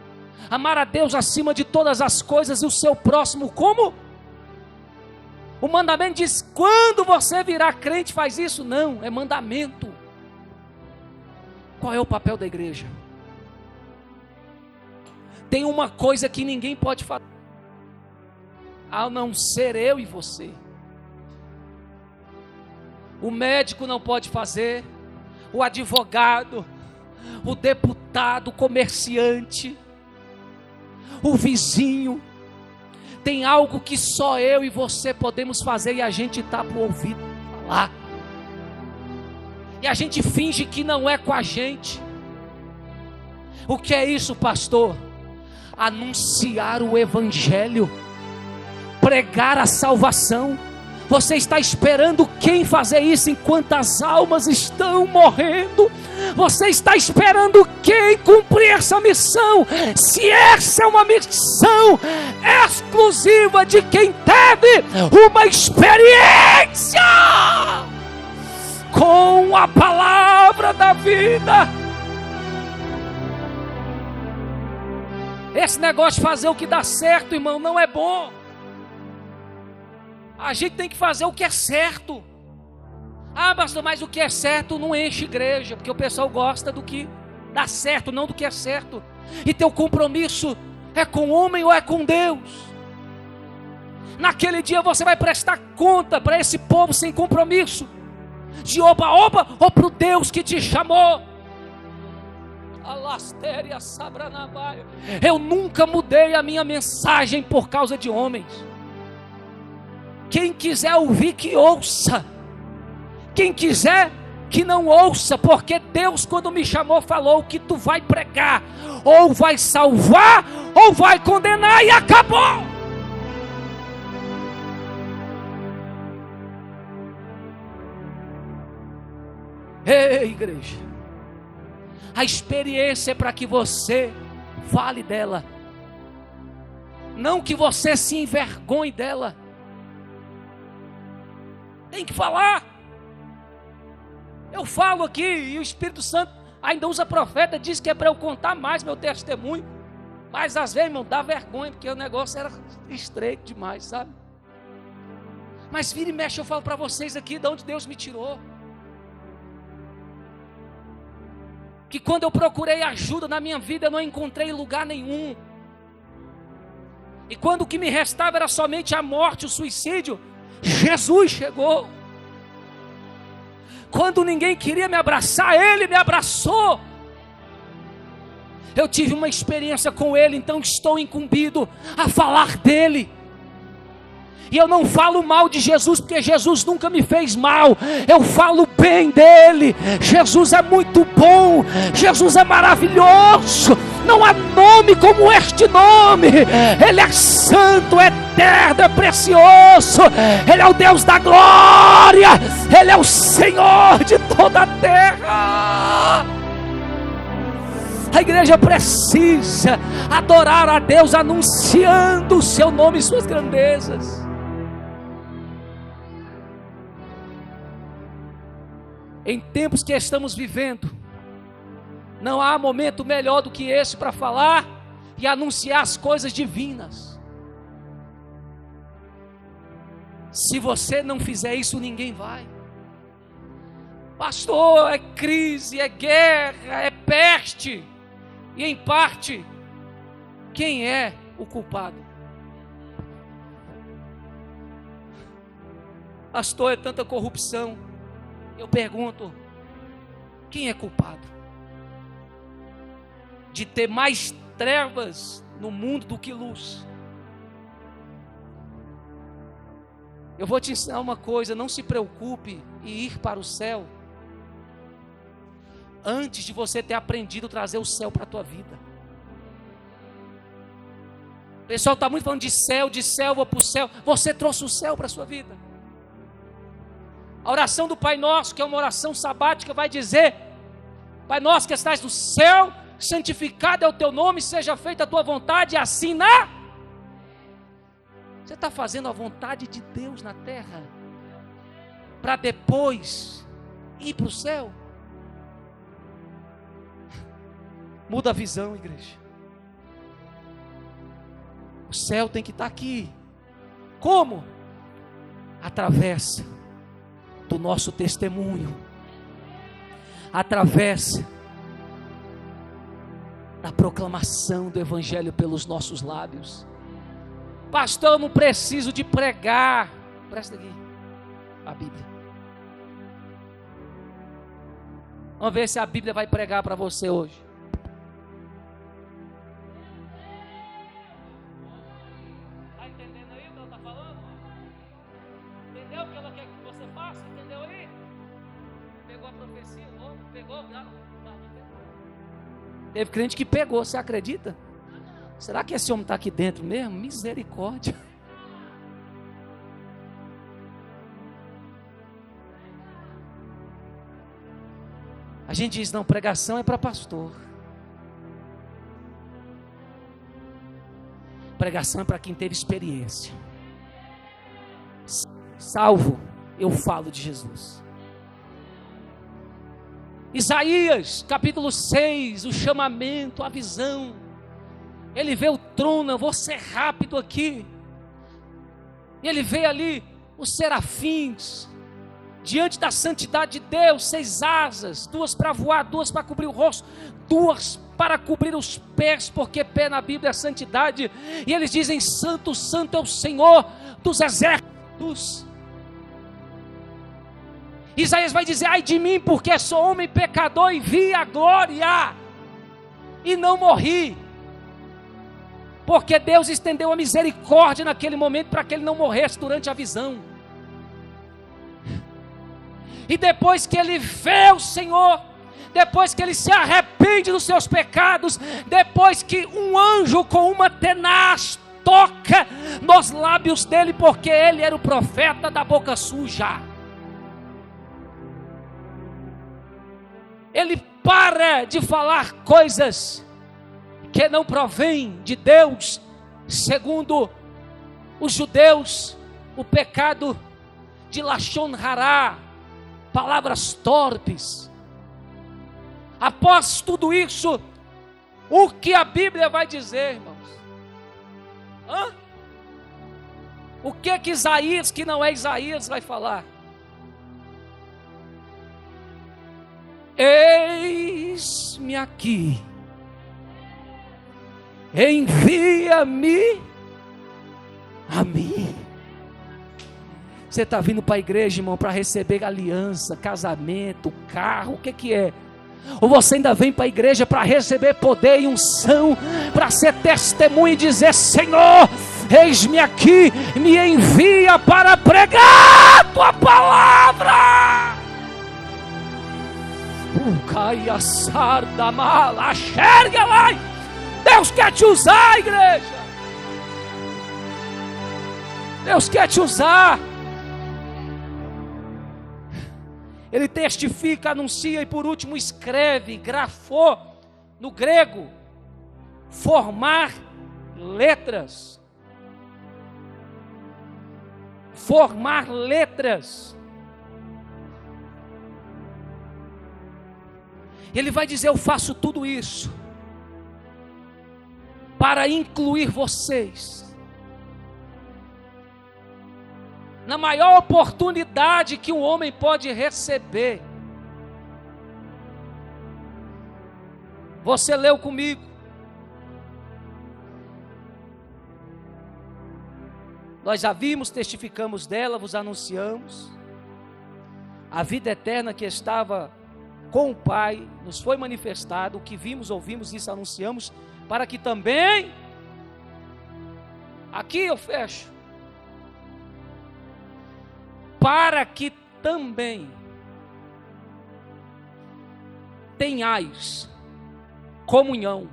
Amar a Deus acima de todas as coisas e o seu próximo como? O mandamento diz, quando você virar crente faz isso? Não, é mandamento. Qual é o papel da igreja? Tem uma coisa que ninguém pode fazer, a não ser eu e você. O médico não pode fazer, o advogado, o deputado, o comerciante, o vizinho. Tem algo que só eu e você podemos fazer e a gente está para o ouvido falar. E a gente finge que não é com a gente. O que é isso, pastor? Anunciar o evangelho, pregar a salvação. Você está esperando quem fazer isso enquanto as almas estão morrendo? Você está esperando quem cumprir essa missão? Se essa é uma missão exclusiva de quem teve uma experiência com a palavra da vida. Esse negócio de fazer o que dá certo, irmão, não é bom. A gente tem que fazer o que é certo. Ah, pastor, mas o que é certo não enche igreja, porque o pessoal gosta do que dá certo, não do que é certo. E teu compromisso é com o homem ou é com Deus? Naquele dia você vai prestar conta para esse povo sem compromisso, de oba-oba ou para o Deus que te chamou. Eu nunca mudei a minha mensagem por causa de homens. Quem quiser ouvir, que ouça. Quem quiser, que não ouça, porque Deus, quando me chamou, falou que tu vai pregar, ou vai salvar, ou vai condenar, e acabou. Ei, igreja, a experiência é para que você fale dela, não que você se envergonhe dela. Tem que falar. Eu falo aqui e o Espírito Santo ainda usa profeta, diz que é para eu contar mais meu testemunho, mas às vezes, irmão, dá vergonha, porque o negócio era estreito demais, sabe? Mas vira e mexe, eu falo para vocês aqui de onde Deus me tirou. Que quando eu procurei ajuda na minha vida, eu não encontrei lugar nenhum. E quando o que me restava era somente a morte, o suicídio, Jesus chegou. Quando ninguém queria me abraçar, Ele me abraçou. Eu tive uma experiência com Ele, então estou incumbido a falar dEle. E eu não falo mal de Jesus, porque Jesus nunca me fez mal. Eu falo bem dEle. Jesus é muito bom. Jesus é maravilhoso. Não há nome como este nome. Ele é santo, eterno, é precioso. Ele é o Deus da glória. Ele é o Senhor de toda a terra. A igreja precisa adorar a Deus anunciando o seu nome e suas grandezas. Em tempos que estamos vivendo, não há momento melhor do que esse para falar e anunciar as coisas divinas. Se você não fizer isso, ninguém vai. Pastor, é crise, é guerra, é peste. E em parte, quem é o culpado? Pastor, é tanta corrupção. Eu pergunto, quem é culpado de ter mais trevas no mundo do que luz? Eu vou te ensinar uma coisa, não se preocupe em ir para o céu antes de você ter aprendido a trazer o céu para a tua vida. O pessoal está muito falando de céu, vou para o céu. Você trouxe o céu para a sua vida. A oração do Pai Nosso, que é uma oração sabática, vai dizer: Pai Nosso que estás no céu, santificado é o teu nome, seja feita a tua vontade, assim na... Você está fazendo a vontade de Deus na terra, para depois ir para o céu? Muda a visão, igreja. O céu tem que estar aqui. Como? Através do nosso testemunho, através da proclamação do Evangelho pelos nossos lábios. Pastor, eu não preciso de pregar. Presta aqui a Bíblia. Vamos ver se a Bíblia vai pregar para você hoje. Teve crente que pegou, você acredita? Será que esse homem está aqui dentro mesmo? Misericórdia. A gente diz, não, pregação é para pastor. Pregação é para quem teve experiência. Salvo, eu falo de Jesus. Isaías, capítulo 6, o chamamento, a visão. Ele vê o trono, eu vou ser rápido aqui. E ele vê ali os serafins, diante da santidade de Deus, 6 asas, 2 para voar, 2 para cobrir o rosto, 2 para cobrir os pés, porque pé na Bíblia é santidade. E eles dizem, santo, santo é o Senhor dos exércitos. Isaías vai dizer, ai de mim, porque sou homem pecador e vi a glória, e não morri. Porque Deus estendeu a misericórdia naquele momento, para que ele não morresse durante a visão. E depois que ele vê o Senhor, depois que ele se arrepende dos seus pecados, depois que um anjo com uma tenaz toca nos lábios dele, porque ele era o profeta da boca suja, ele para de falar coisas que não provém de Deus. Segundo os judeus, o pecado de Lashon Hará, palavras torpes. Após tudo isso, o que a Bíblia vai dizer, irmãos? O que Isaías, que não é Isaías, vai falar? Eis-me aqui, envia-me a mim. Você está vindo para a igreja, irmão, para receber aliança, casamento, carro, o que é? Ou você ainda vem para a igreja para receber poder e unção, para ser testemunha e dizer, Senhor, eis-me aqui, me envia para pregar a tua palavra. Caia sarda mala, xerga lá. Deus quer te usar, igreja. Deus quer te usar. Ele testifica, anuncia e por último escreve, grafou, no grego, formar letras. Formar letras. Ele vai dizer, eu faço tudo isso para incluir vocês na maior oportunidade que um homem pode receber. Você leu comigo. Nós a vimos, testificamos dela, vos anunciamos. A vida eterna que estava com o Pai nos foi manifestado. O que vimos, ouvimos, isso anunciamos, para que também, aqui eu fecho, para que também tenhais comunhão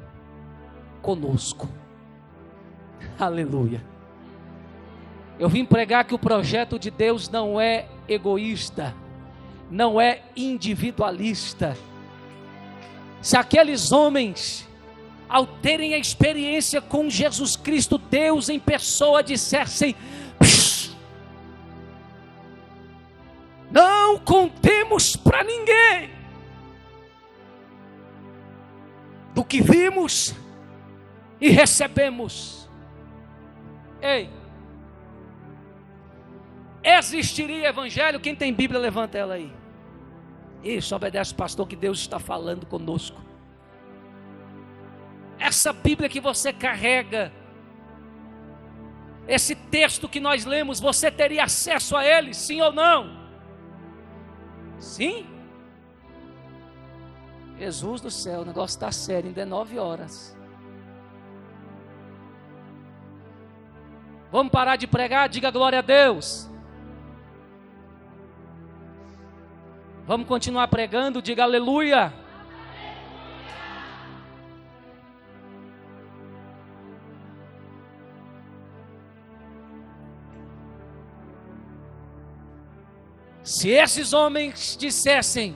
conosco. Aleluia. Eu vim pregar que o projeto de Deus não é egoísta, não é individualista. Se aqueles homens, ao terem a experiência com Jesus Cristo, Deus em pessoa, dissessem, não contemos para ninguém do que vimos e recebemos. Ei, existiria evangelho? Quem tem Bíblia, levanta ela aí. Isso, obedece o pastor, que Deus está falando conosco. Essa Bíblia que você carrega, esse texto que nós lemos, você teria acesso a ele, sim ou não? Sim? Jesus do céu, o negócio está sério, ainda é 9 horas. Vamos parar de pregar? Diga glória a Deus. Vamos continuar pregando, diga aleluia. Se esses homens dissessem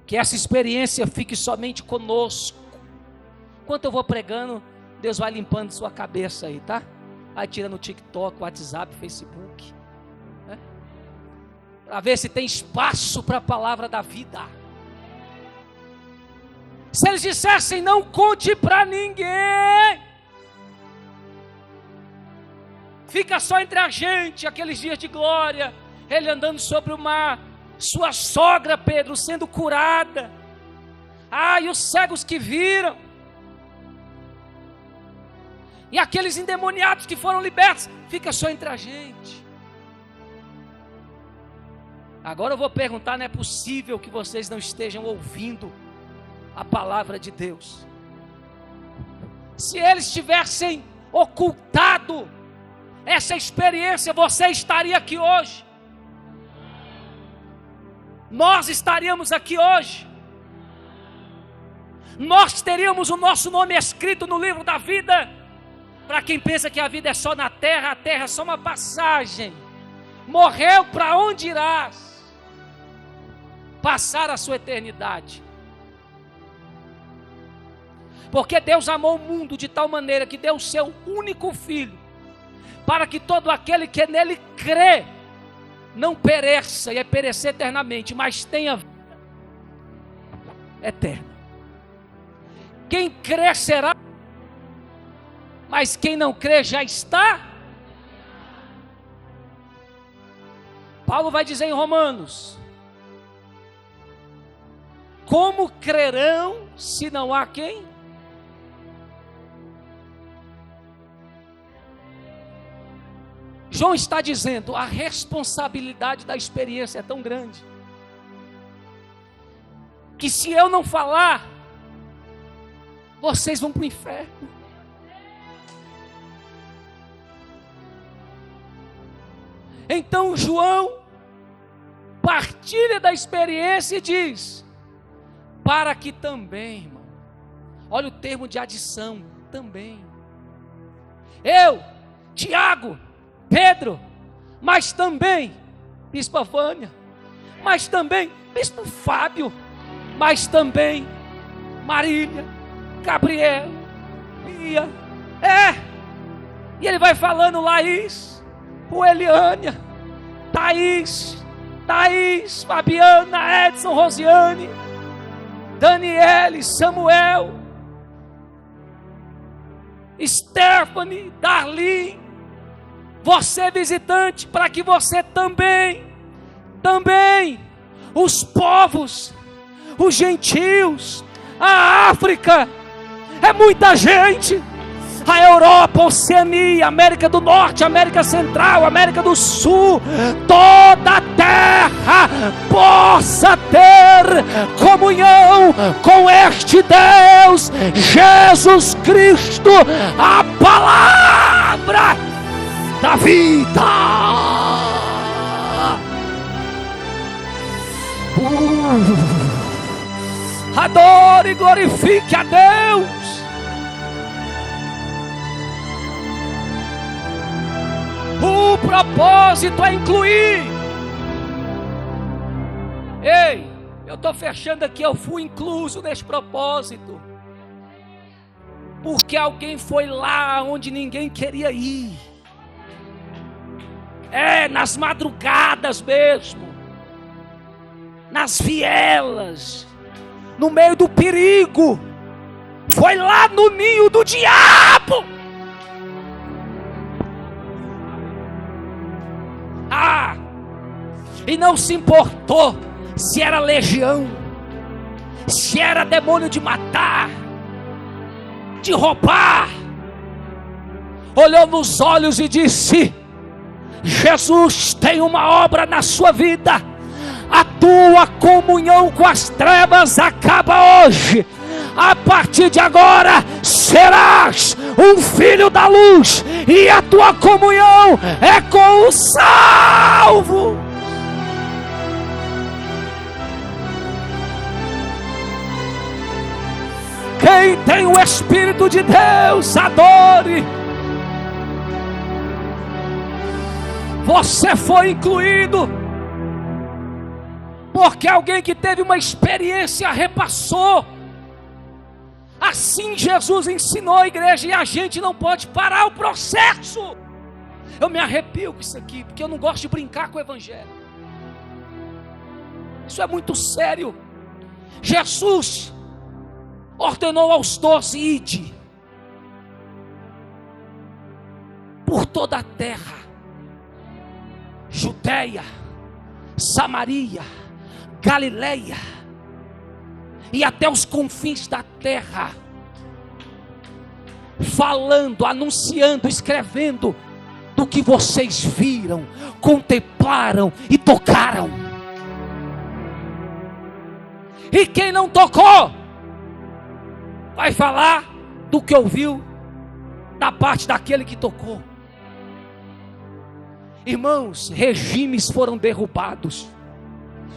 que essa experiência fique somente conosco, enquanto eu vou pregando, Deus vai limpando sua cabeça aí, tá? Vai tirando o TikTok, WhatsApp, Facebook, né? Para ver se tem espaço para a palavra da vida. Se eles dissessem, não conte para ninguém, fica só entre a gente, aqueles dias de glória, ele andando sobre o mar, sua sogra, Pedro, sendo curada, e os cegos que viram, e aqueles endemoniados que foram libertos, fica só entre a gente. Agora eu vou perguntar, não é possível que vocês não estejam ouvindo a palavra de Deus. Se eles tivessem ocultado essa experiência, você estaria aqui hoje. Nós estaríamos aqui hoje. Nós teríamos o nosso nome escrito no livro da vida. Para quem pensa que a vida é só na terra, a terra é só uma passagem. Morreu, para onde irás? Passar a sua eternidade. Porque Deus amou o mundo de tal maneira que deu o seu único filho, para que todo aquele que nele crê não pereça, e é perecer eternamente, mas tenha vida eterna. Quem crê será, mas quem não crê já está. Paulo vai dizer em Romanos: como crerão se não há quem? João está dizendo, a responsabilidade da experiência é tão grande, que se eu não falar, vocês vão para o inferno. Então João partilha da experiência e diz, para que também, irmão, olha o termo de adição, também, eu, Tiago, Pedro, mas também Bispa Vânia, mas também Bispo Fábio, mas também Marília, Gabriel, Bia, e ele vai falando, Laís, o Eliânia, Thaís, Fabiana, Edson, Rosiane, Daniele, Samuel, Stephanie, Darlene, você visitante, para que você também, os povos, os gentios, a África, é muita gente, a Europa, a Oceania, América do Norte, América Central, América do Sul, toda a terra possa ter comunhão com este Deus, Jesus Cristo, a palavra da vida. Adore e glorifique a Deus. O propósito é incluir. Ei, eu estou fechando aqui, eu fui incluso nesse propósito, porque alguém foi lá onde ninguém queria ir. Nas madrugadas mesmo, nas vielas, no meio do perigo, foi lá no ninho do diabo. E não se importou se era legião, se era demônio de matar, de roubar. Olhou nos olhos e disse: Jesus tem uma obra na sua vida. A tua comunhão com as trevas acaba hoje. A partir de agora serás um filho da luz, e a tua comunhão é com o salvo. tem o Espírito de Deus, adore. Você foi incluído, porque alguém que teve uma experiência repassou. Assim Jesus ensinou a igreja, e a gente não pode parar o processo. Eu me arrepio com isso aqui, porque eu não gosto de brincar com o evangelho. Isso é muito sério. Jesus ordenou aos 12: ide por toda a terra, Judeia, Samaria, Galileia e até os confins da terra, falando, anunciando, escrevendo do que vocês viram, contemplaram e tocaram. E quem não tocou vai falar do que ouviu da parte daquele que tocou. Irmãos, regimes foram derrubados.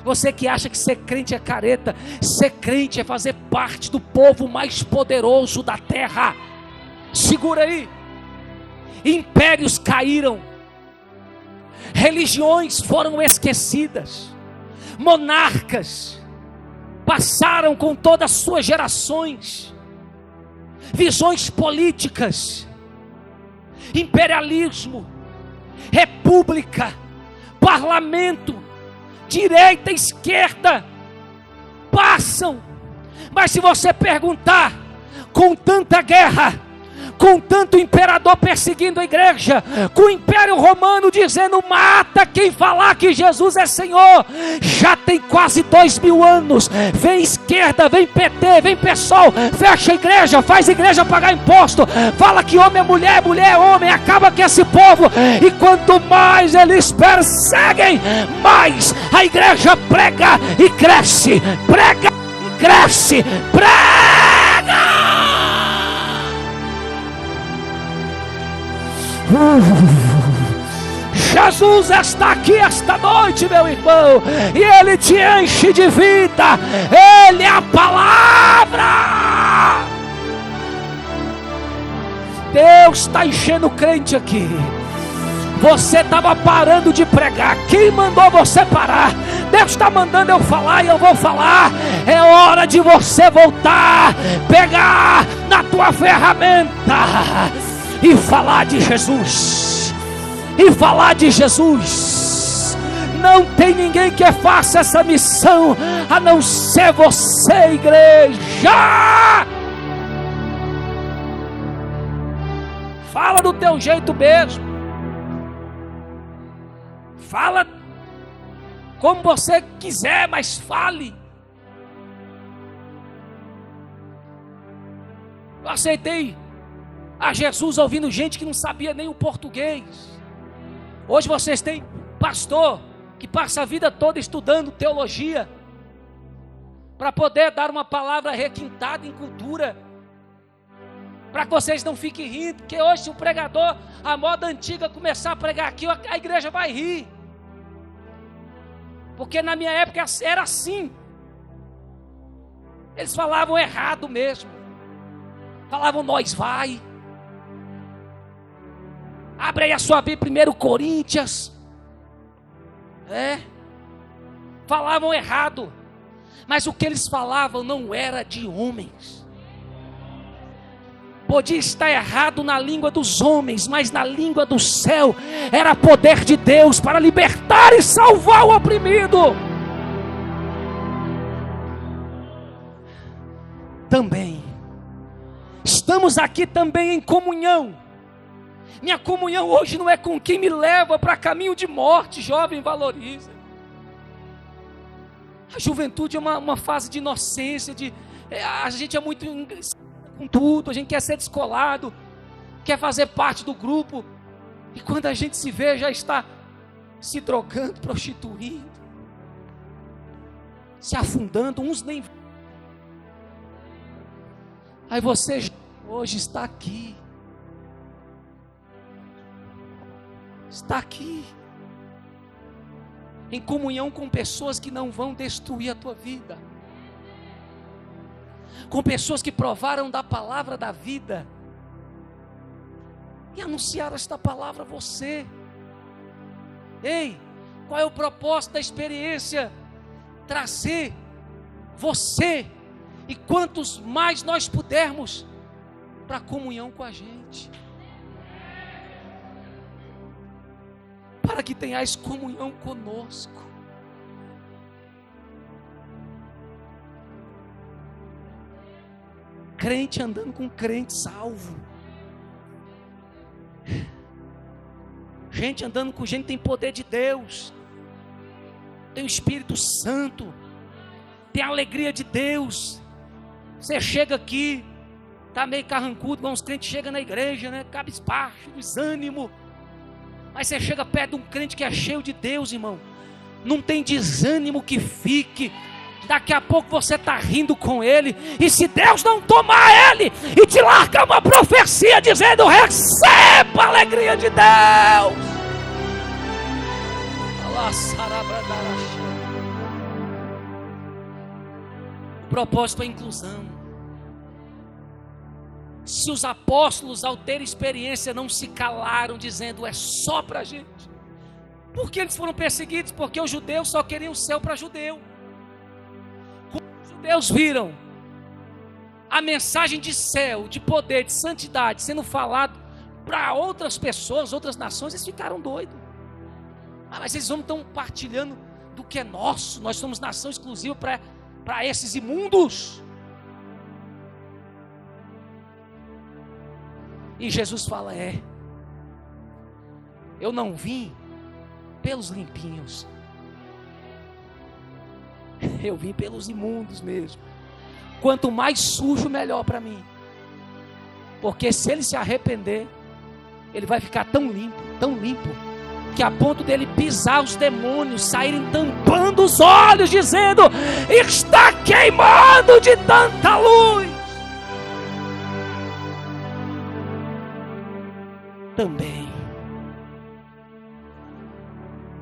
Você que acha que ser crente é careta, ser crente é fazer parte do povo mais poderoso da terra. Segura aí. Impérios caíram, religiões foram esquecidas, monarcas passaram com todas as suas gerações, visões políticas, imperialismo, república, parlamento, direita, esquerda, passam. Mas se você perguntar, com tanta guerra, com tanto imperador perseguindo a igreja, com o Império Romano dizendo mata quem falar que Jesus é Senhor, já tem quase 2000 anos, vem esquerda, vem PT, vem PSOL, fecha a igreja, faz a igreja pagar imposto, fala que homem é mulher, mulher é homem, acaba com esse povo, e quanto mais eles perseguem, mais a igreja prega e cresce, prega e cresce, prega! Jesus está aqui esta noite, meu irmão, e Ele te enche de vida. Ele é a palavra. Deus está enchendo o crente aqui. Você estava parando de pregar. Quem mandou você parar? Deus está mandando eu falar e eu vou falar. É hora de você voltar, pegar na tua ferramenta e falar de Jesus. E falar de Jesus. Não tem ninguém que faça essa missão a não ser você, igreja. Fala do teu jeito mesmo. Fala como você quiser, mas fale. Eu aceitei a Jesus ouvindo gente que não sabia nem o português. Hoje vocês têm pastor que passa a vida toda estudando teologia para poder dar uma palavra requintada em cultura, para que vocês não fiquem rindo, porque hoje se o pregador, a moda antiga, começar a pregar aqui, a igreja vai rir, porque na minha época era assim. Eles falavam errado mesmo, falavam nós vai. Abre aí a sua Bíblia, 1 Coríntios. Falavam errado, mas o que eles falavam não era de homens. Podia estar errado na língua dos homens, mas na língua do céu era poder de Deus para libertar e salvar o oprimido. Também estamos aqui também em comunhão. Minha comunhão hoje não é com quem me leva para caminho de morte. Jovem, valoriza. A juventude é uma fase de inocência, a gente é muito com tudo, a gente quer ser descolado, quer fazer parte do grupo, e quando a gente se vê, já está se drogando, prostituindo, se afundando, uns nem. Aí você hoje está aqui. Está aqui, em comunhão com pessoas que não vão destruir a tua vida. com pessoas que provaram da palavra da vida e anunciaram esta palavra a você. Ei, qual é o propósito da experiência? Trazer você e quantos mais nós pudermos para a comunhão com a gente, para que tenhais comunhão conosco. Crente andando com crente salvo, gente andando com gente que tem poder de Deus, tem o Espírito Santo, tem a alegria de Deus. Você chega aqui, está meio carrancudo, igual uns crentes chegam na igreja, né? Cabisbaixo, desânimo. Mas você chega perto de um crente que é cheio de Deus, irmão, não tem desânimo que fique. Daqui a pouco você está rindo com ele, e se Deus não tomar ele e te largar uma profecia dizendo: receba a alegria de Deus. O propósito é a inclusão. Se os apóstolos, ao ter experiência, não se calaram dizendo: é só para a gente. Por que eles foram perseguidos? Porque os judeus só queriam o céu para judeu. Deus viram a mensagem de céu, de poder, de santidade sendo falado para outras pessoas, outras nações, eles ficaram doidos. Mas eles não estão partilhando do que é nosso. Nós somos nação exclusiva para esses imundos. E Jesus fala: eu não vim pelos limpinhos, eu vim pelos imundos mesmo. Quanto mais sujo, melhor para mim. Porque se ele se arrepender, ele vai ficar tão limpo, que a ponto dele pisar os demônios, saírem tampando os olhos, dizendo: está queimando de tanta luz. Também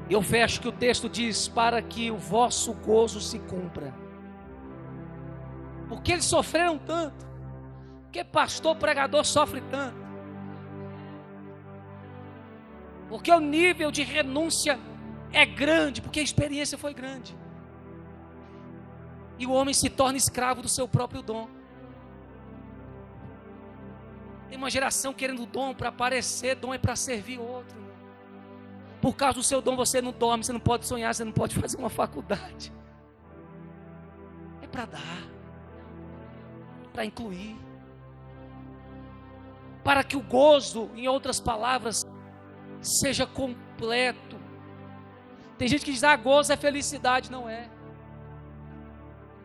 eu fecho que o texto diz: para que o vosso gozo se cumpra. Porque eles sofreram tanto, porque pastor, pregador sofre tanto, porque o nível de renúncia é grande, porque a experiência foi grande, e o homem se torna escravo do seu próprio dom. Tem uma geração querendo dom para aparecer, dom é para servir outro. Por causa do seu dom você não dorme, você não pode sonhar, você não pode fazer uma faculdade. É para dar, para incluir, para que o gozo, em outras palavras, seja completo. Tem gente que diz: gozo é felicidade. Não é.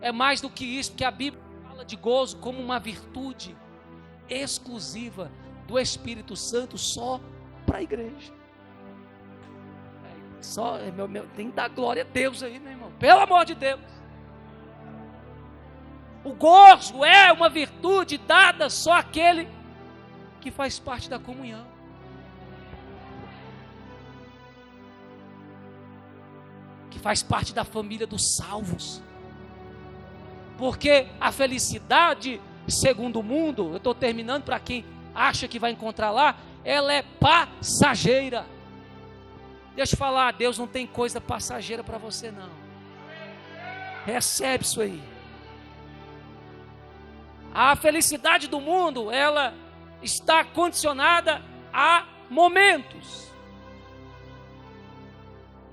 É mais do que isso, porque a Bíblia fala de gozo como uma virtude exclusiva do Espírito Santo só para a igreja. Só, tem que dar glória a Deus aí, meu irmão, pelo amor de Deus. O gozo é uma virtude dada só àquele que faz parte da comunhão. Que faz parte da família dos salvos. Porque a felicidade, segundo o mundo, eu estou terminando, para quem acha que vai encontrar lá, ela é passageira. Deixa eu falar, Deus não tem coisa passageira para você não. Recebe isso aí. A felicidade do mundo, ela está condicionada a momentos.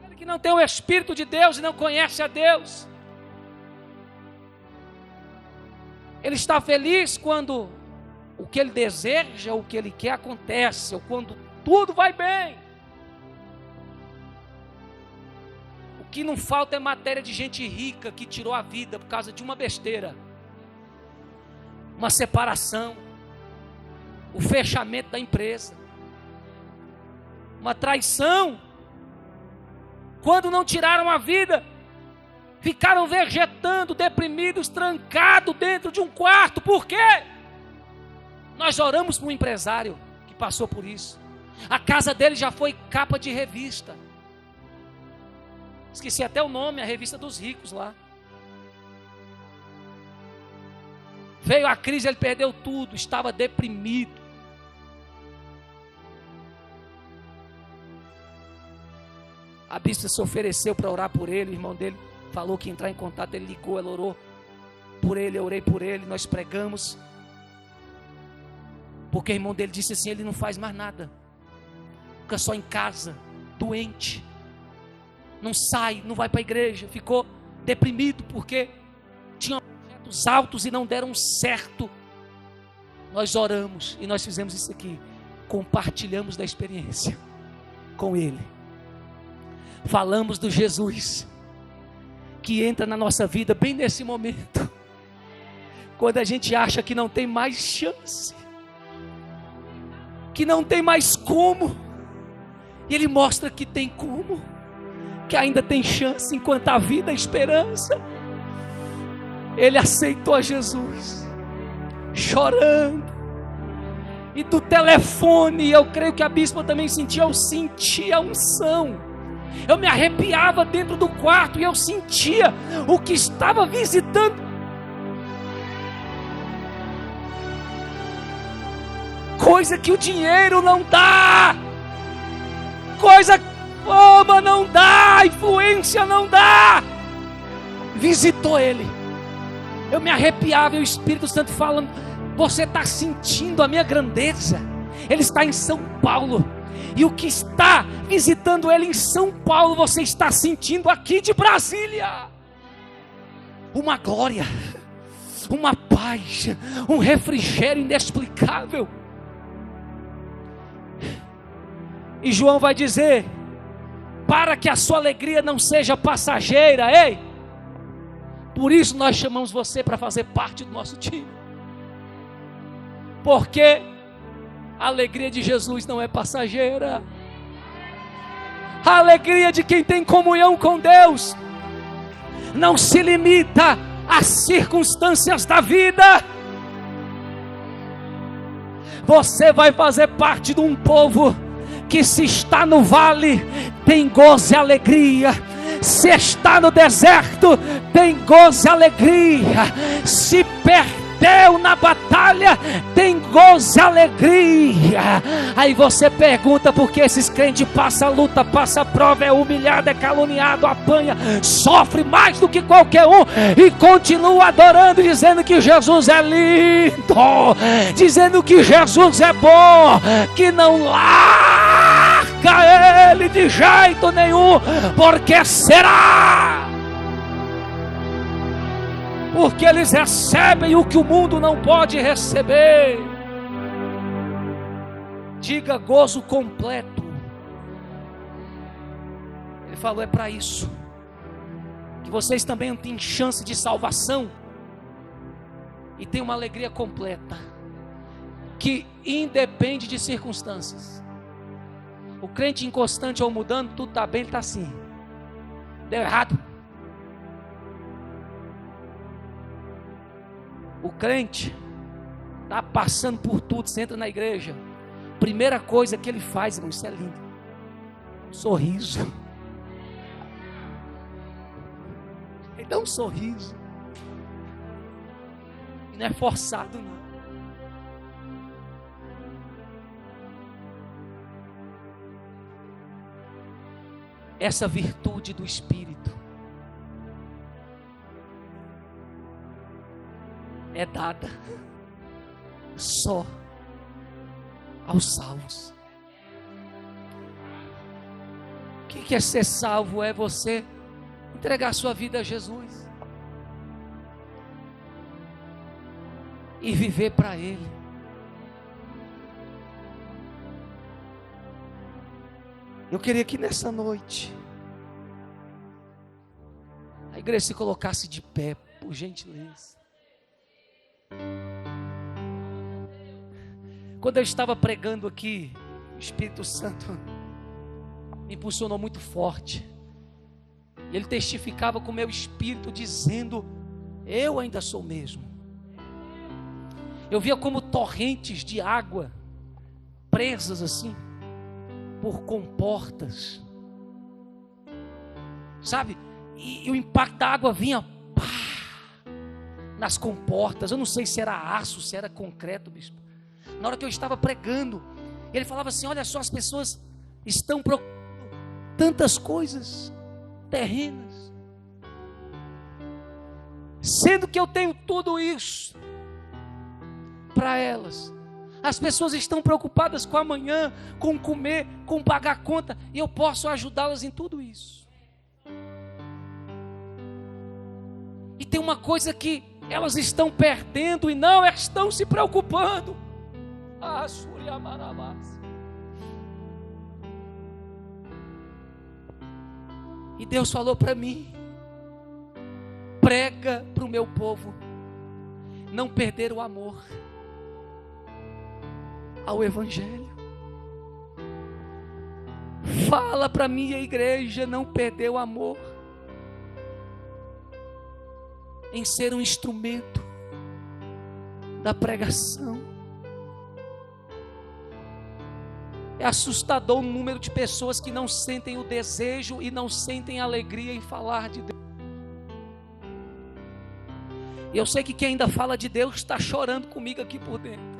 Aquele que não tem o Espírito de Deus e não conhece a Deus, ele está feliz quando o que ele deseja, o que ele quer acontece, ou quando tudo vai bem. O que não falta é matéria de gente rica que tirou a vida por causa de uma besteira, uma separação, o fechamento da empresa, uma traição. Quando não tiraram a vida, ficaram vegetando, deprimidos, trancados dentro de um quarto. Por quê? Nós oramos para um empresário que passou por isso. A casa dele já foi capa de revista. Esqueci até o nome, a revista dos ricos lá. Veio a crise, ele perdeu tudo, estava deprimido. A bispa se ofereceu para orar por ele, o irmão dele falou que ia entrar em contato, ele ligou, ela orou por ele, eu orei por ele, nós pregamos. Porque o irmão dele disse assim, ele não faz mais nada, fica só em casa, doente, não sai, não vai para a igreja, ficou deprimido porque tinha projetos altos e não deram certo. Nós oramos e nós fizemos isso aqui, compartilhamos da experiência com ele, falamos do Jesus que entra na nossa vida bem nesse momento, quando a gente acha que não tem mais chance, que não tem mais como, e ele mostra que tem como, que ainda tem chance enquanto há vida e esperança. Ele aceitou a Jesus, chorando, e do telefone, eu creio que a bispa também sentia, eu sentia a unção, eu me arrepiava dentro do quarto, e eu sentia o que estava visitando, coisa que o dinheiro não dá, coisa que fama não dá, influência não dá, visitou ele. Eu me arrepiava, e o Espírito Santo falando, você está sentindo a minha grandeza? Ele está em São Paulo, e o que está visitando ele em São Paulo, você está sentindo aqui de Brasília, uma glória, uma paz, um refrigério inexplicável. E João vai dizer, para que a sua alegria não seja passageira, ei, por isso nós chamamos você para fazer parte do nosso time, porque a alegria de Jesus não é passageira, a alegria de quem tem comunhão com Deus não se limita às circunstâncias da vida. Você vai fazer parte de um povo que, se está no vale, tem gozo e alegria, se está no deserto, tem gozo e alegria, se perdeu na batalha, tem gozo e alegria. Aí você pergunta, por que esses crentes passam luta, passam prova, é humilhado, é caluniado, apanha, sofre mais do que qualquer um, e continua adorando, dizendo que Jesus é lindo, dizendo que Jesus é bom, que não larga ele de jeito nenhum, porque será? Porque eles recebem o que o mundo não pode receber. Diga gozo completo. Ele falou, é para isso que vocês também têm chance de salvação e tem uma alegria completa, que independe de circunstâncias. O crente inconstante ou mudando, tudo está bem, ele está assim, deu errado. O crente está passando por tudo, você entra na igreja, primeira coisa que ele faz, irmão, isso é lindo, um sorriso. Ele dá um sorriso, e não é forçado não. Essa virtude do Espírito é dada só aos salvos. O que é ser salvo? É você entregar sua vida a Jesus e viver para Ele. Eu queria que nessa noite a igreja se colocasse de pé, por gentileza. Quando eu estava pregando aqui, o Espírito Santo me impulsionou muito forte. E ele testificava com o meu espírito, dizendo, eu ainda sou o mesmo. Eu via como torrentes de água presas assim por comportas, sabe? E o impacto da água vinha, pá, nas comportas. Eu não sei se era aço, se era concreto, bispo. Na hora que eu estava pregando, ele falava assim: olha só, as pessoas estão procurando tantas coisas terrenas, sendo que eu tenho tudo isso para elas. As pessoas estão preocupadas com amanhã, com comer, com pagar conta, e eu posso ajudá-las em tudo isso. E tem uma coisa que elas estão perdendo e não estão se preocupando. Ah, Surya Marabás. E Deus falou para mim: prega para o meu povo não perder o amor ao Evangelho. Fala para minha igreja não perder o amor em ser um instrumento da pregação. É assustador o número de pessoas que não sentem o desejo e não sentem alegria em falar de Deus. E eu sei que quem ainda fala de Deus está chorando comigo aqui por dentro.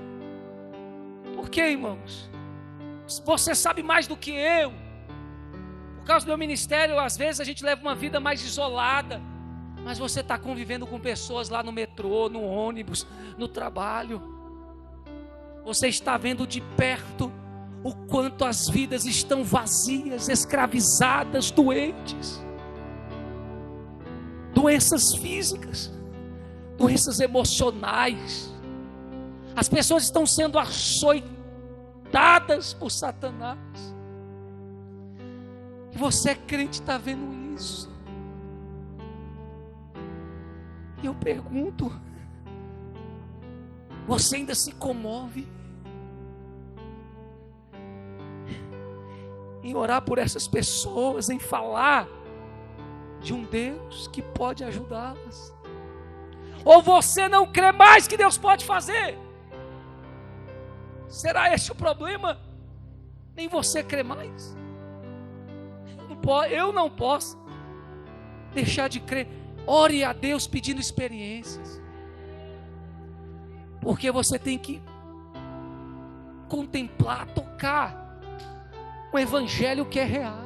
Por quê, irmãos? Você sabe mais do que eu. Por causa do meu ministério, às vezes a gente leva uma vida mais isolada. Mas você está convivendo com pessoas lá no metrô, no ônibus, no trabalho. Você está vendo de perto o quanto as vidas estão vazias, escravizadas, doentes. Doenças físicas, doenças emocionais. As pessoas estão sendo açoitadas por Satanás. E você é crente, está vendo isso. E eu pergunto: você ainda se comove em orar por essas pessoas, em falar de um Deus que pode ajudá-las? Ou você não crê mais que Deus pode fazer? Será esse o problema? Nem você crê mais? Eu não posso deixar de crer. Ore a Deus pedindo experiências, porque você tem que contemplar, tocar o Evangelho que é real.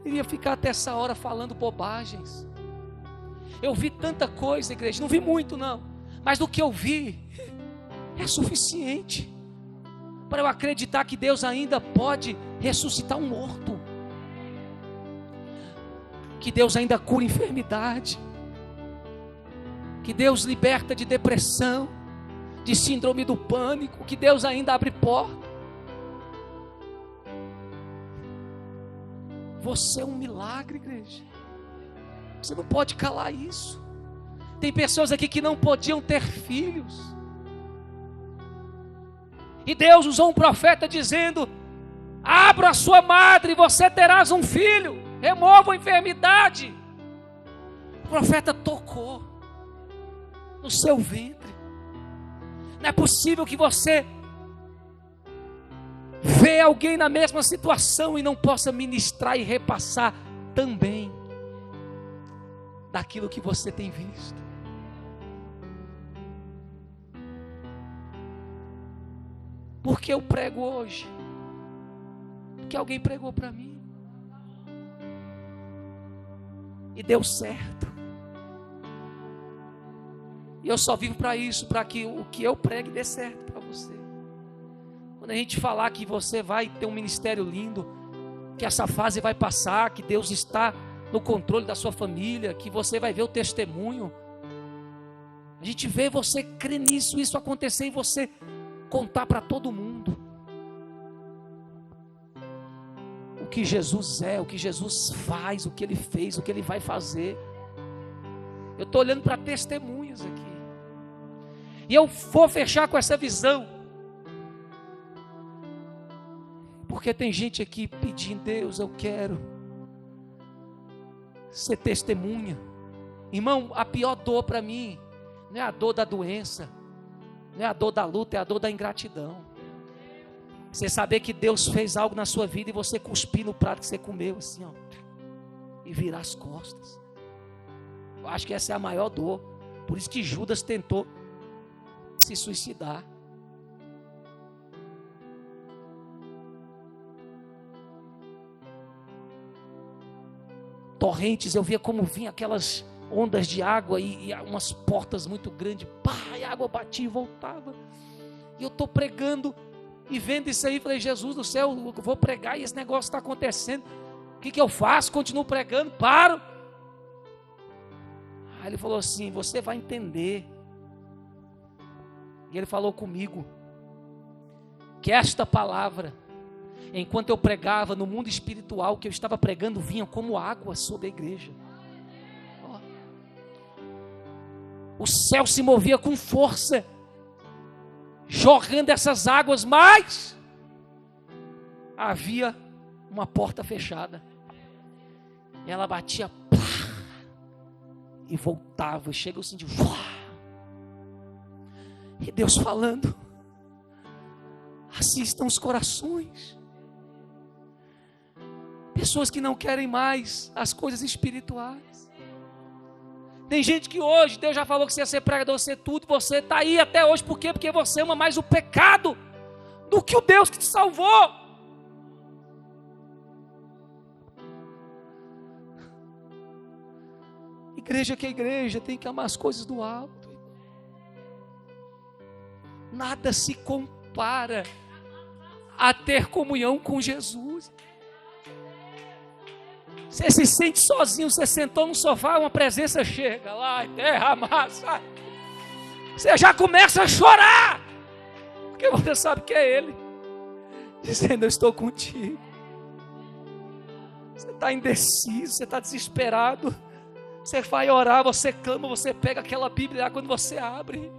Eu iria ficar até essa hora falando bobagens. Eu vi tanta coisa, igreja, não vi muito não, mas do que eu vi é suficiente para eu acreditar que Deus ainda pode ressuscitar um morto, que Deus ainda cura enfermidade, que Deus liberta de depressão, de síndrome do pânico, que Deus ainda abre porta. Você é um milagre, igreja. Você não pode calar isso. Tem pessoas aqui que não podiam ter filhos, e Deus usou um profeta dizendo: abra a sua madre e você terás um filho. Remova a enfermidade. O profeta tocou no seu ventre. Não é possível que você vê alguém na mesma situação e não possa ministrar e repassar também daquilo que você tem visto. Porque eu prego hoje? Porque alguém pregou para mim e deu certo. E eu só vivo para isso, para que o que eu pregue dê certo para você. Quando a gente falar que você vai ter um ministério lindo, que essa fase vai passar, que Deus está no controle da sua família, que você vai ver o testemunho, a gente vê você crer nisso, isso acontecer e você contar para todo mundo o que Jesus é, o que Jesus faz, o que Ele fez, o que Ele vai fazer. Eu estou olhando para testemunhas aqui, e eu vou fechar com essa visão, porque tem gente aqui pedindo: Deus, eu quero ser testemunha. Irmão, a pior dor para mim não é a dor da doença, não é a dor da luta, é a dor da ingratidão. Você saber que Deus fez algo na sua vida e você cuspir no prato que você comeu assim, ó, e virar as costas. Eu acho que essa é a maior dor. Por isso que Judas tentou se suicidar. Torrentes, eu via como vinha aquelas ondas de água e umas portas muito grandes, pá, e a água batia e voltava. E eu estou pregando e vendo isso aí, falei, Jesus do céu, eu vou pregar e esse negócio está acontecendo. O que eu faço? Continuo pregando, paro. Aí ele falou assim, você vai entender. E ele falou comigo que esta palavra, enquanto eu pregava no mundo espiritual, que eu estava pregando, vinha como água sobre a igreja. O céu se movia com força, jogando essas águas, mas havia uma porta fechada. Ela batia, pá, e voltava, chega assim de e Deus falando, assim estão os corações. Pessoas que não querem mais as coisas espirituais. Tem gente que hoje, Deus já falou que você ia ser pregador, você tudo, você está aí até hoje, por quê? Porque você ama mais o pecado do que o Deus que te salvou. Igreja que é igreja, tem que amar as coisas do alto. Nada se compara a ter comunhão com Jesus. Você se sente sozinho, você sentou no sofá, uma presença chega lá e derrama, sabe? Você já começa a chorar, porque você sabe que é Ele, dizendo, eu estou contigo. Você está indeciso, você está desesperado, você vai orar, você clama, você pega aquela Bíblia lá, quando você abre,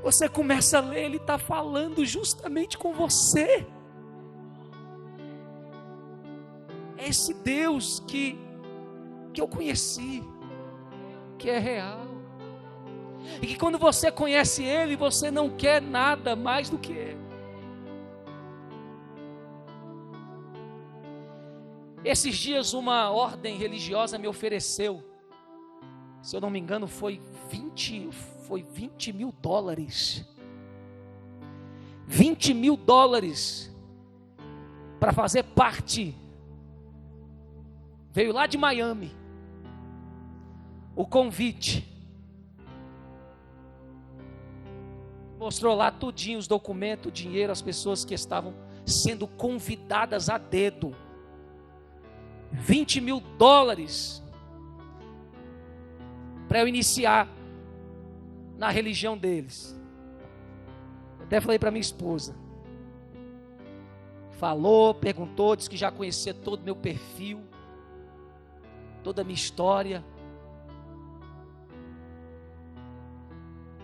você começa a ler, Ele está falando justamente com você. É esse Deus que eu conheci, que é real. E que quando você conhece Ele, você não quer nada mais do que Ele. Esses dias uma ordem religiosa me ofereceu, se eu não me engano foi 20 mil dólares. 20 mil dólares para fazer parte. Veio lá de Miami o convite, mostrou lá tudinho, os documentos, o dinheiro, as pessoas que estavam sendo convidadas a dedo. 20 mil dólares para eu iniciar na religião deles. Eu até falei para minha esposa, falou, perguntou, disse que já conhecia todo o meu perfil, toda a minha história,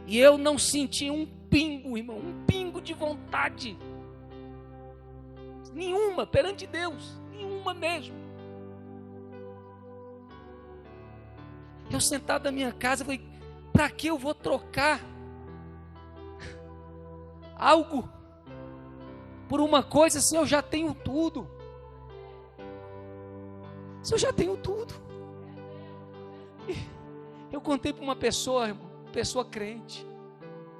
e eu não senti um pingo, irmão, um pingo de vontade, nenhuma, perante Deus, nenhuma mesmo. Eu sentado na minha casa, falei, para que eu vou trocar algo por uma coisa se eu já tenho tudo? Se eu já tenho tudo. Eu contei para uma pessoa, pessoa crente,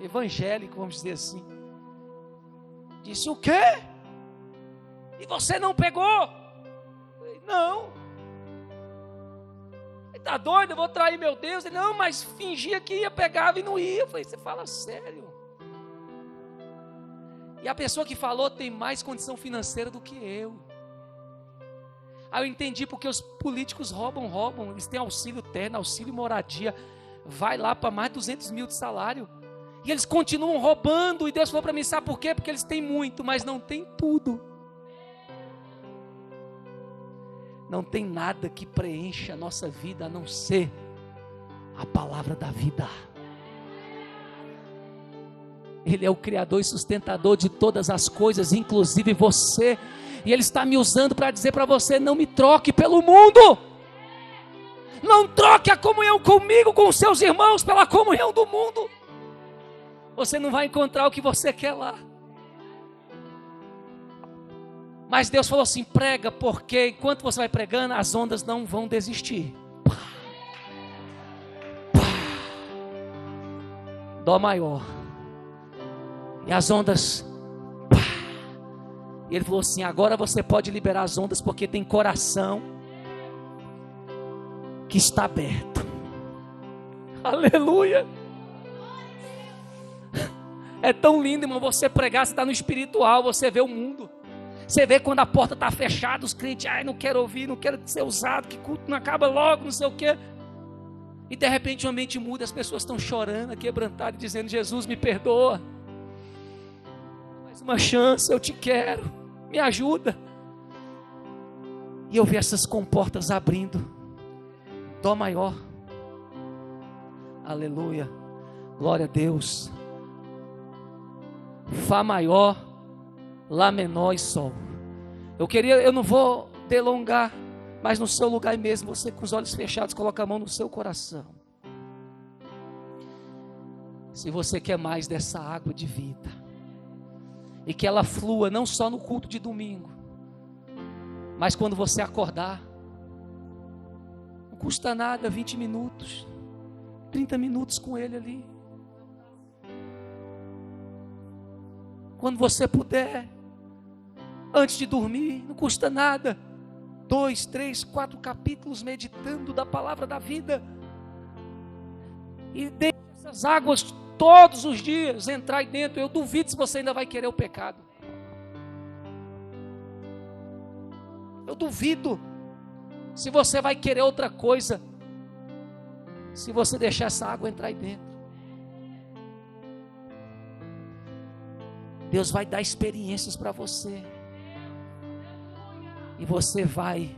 evangélico, vamos dizer assim. Disse, o quê? E você não pegou? Eu falei, não. Ele está doido, eu vou trair meu Deus? Ele, não, mas fingia que ia, pegava e não ia. Eu falei, você fala sério? E a pessoa que falou tem mais condição financeira do que eu. Aí eu entendi porque os políticos roubam, eles têm auxílio terno, auxílio moradia, vai lá para mais de 200 mil de salário, e eles continuam roubando, e Deus falou para mim, sabe por quê? Porque eles têm muito, mas não têm tudo. Não tem nada que preencha a nossa vida, a não ser a palavra da vida. Ele é o Criador e sustentador de todas as coisas, inclusive você. E Ele está me usando para dizer para você, não me troque pelo mundo. Não troque a comunhão comigo, com os seus irmãos, pela comunhão do mundo. Você não vai encontrar o que você quer lá. Mas Deus falou assim, prega, porque enquanto você vai pregando, as ondas não vão desistir. Dó maior. E as ondas, pá. E ele falou assim: agora você pode liberar as ondas, porque tem coração que está aberto. Aleluia. É tão lindo, irmão, você pregar, você está no espiritual, você vê o mundo. Você vê quando a porta está fechada, os crentes, ai, não quero ouvir, não quero ser usado, que culto não acaba logo, não sei o quê. E de repente o ambiente muda, as pessoas estão chorando, quebrantadas, dizendo: Jesus, me perdoa. Mais uma chance, eu te quero, me ajuda. E eu vi essas comportas abrindo. Dó maior. Aleluia. Glória a Deus. Fá maior, Lá menor e Sol. Eu não vou delongar, mas no seu lugar mesmo, você com os olhos fechados, coloca a mão no seu coração. Se você quer mais dessa água de vida, e que ela flua não só no culto de domingo, mas quando você acordar, não custa nada, 20 minutos, 30 minutos com Ele ali. Quando você puder, antes de dormir, não custa nada, 2, 3, 4 capítulos meditando da palavra da vida, e deixe essas águas todos os dias entrar aí dentro. Eu duvido se você ainda vai querer o pecado. Eu duvido se você vai querer outra coisa, se você deixar essa água entrar aí dentro. Deus vai dar experiências para você, e você vai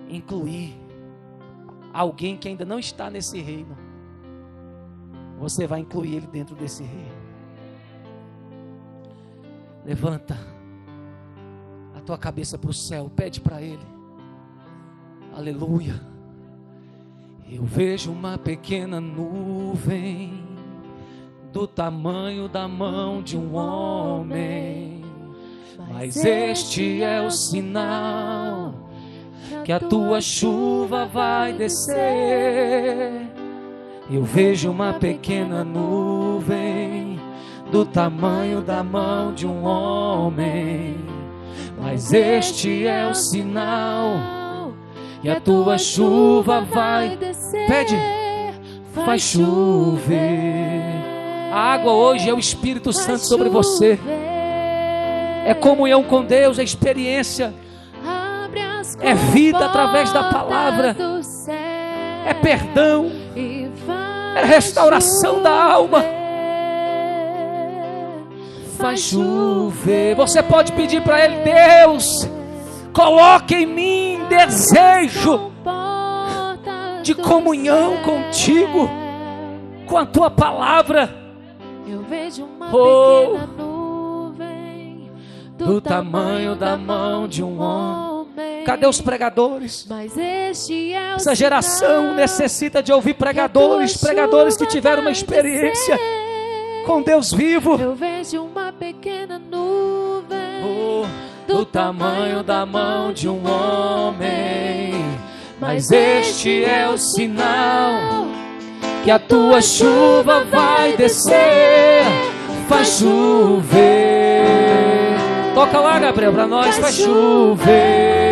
incluir alguém que ainda não está nesse reino. Você vai incluir ele dentro desse reino. Levanta a tua cabeça para o céu, pede para Ele. Aleluia. Eu vejo uma pequena nuvem do tamanho da mão de um homem, mas este é o sinal que a tua chuva vai descer. Eu vejo uma pequena nuvem do tamanho da mão de um homem, mas este é o sinal que a tua chuva vai descer. Pede, vai chover. A água hoje é o Espírito Santo sobre você. É comunhão com Deus, é experiência, é vida através da palavra, é perdão, é restauração da alma. Faz chover. Você pode pedir para Ele: Deus, coloque em mim desejo de comunhão contigo, com a tua palavra. Eu vejo uma pequena nuvem do tamanho da mão de um homem. Cadê os pregadores? Mas este é o Essa geração necessita de ouvir pregadores que tiveram uma experiência com Deus vivo. Eu vejo uma pequena nuvem do tamanho da mão de um homem, mas este é o sinal que a tua chuva vai descer. Faz chover. Toca lá, Gabriel, para nós. Faz chover.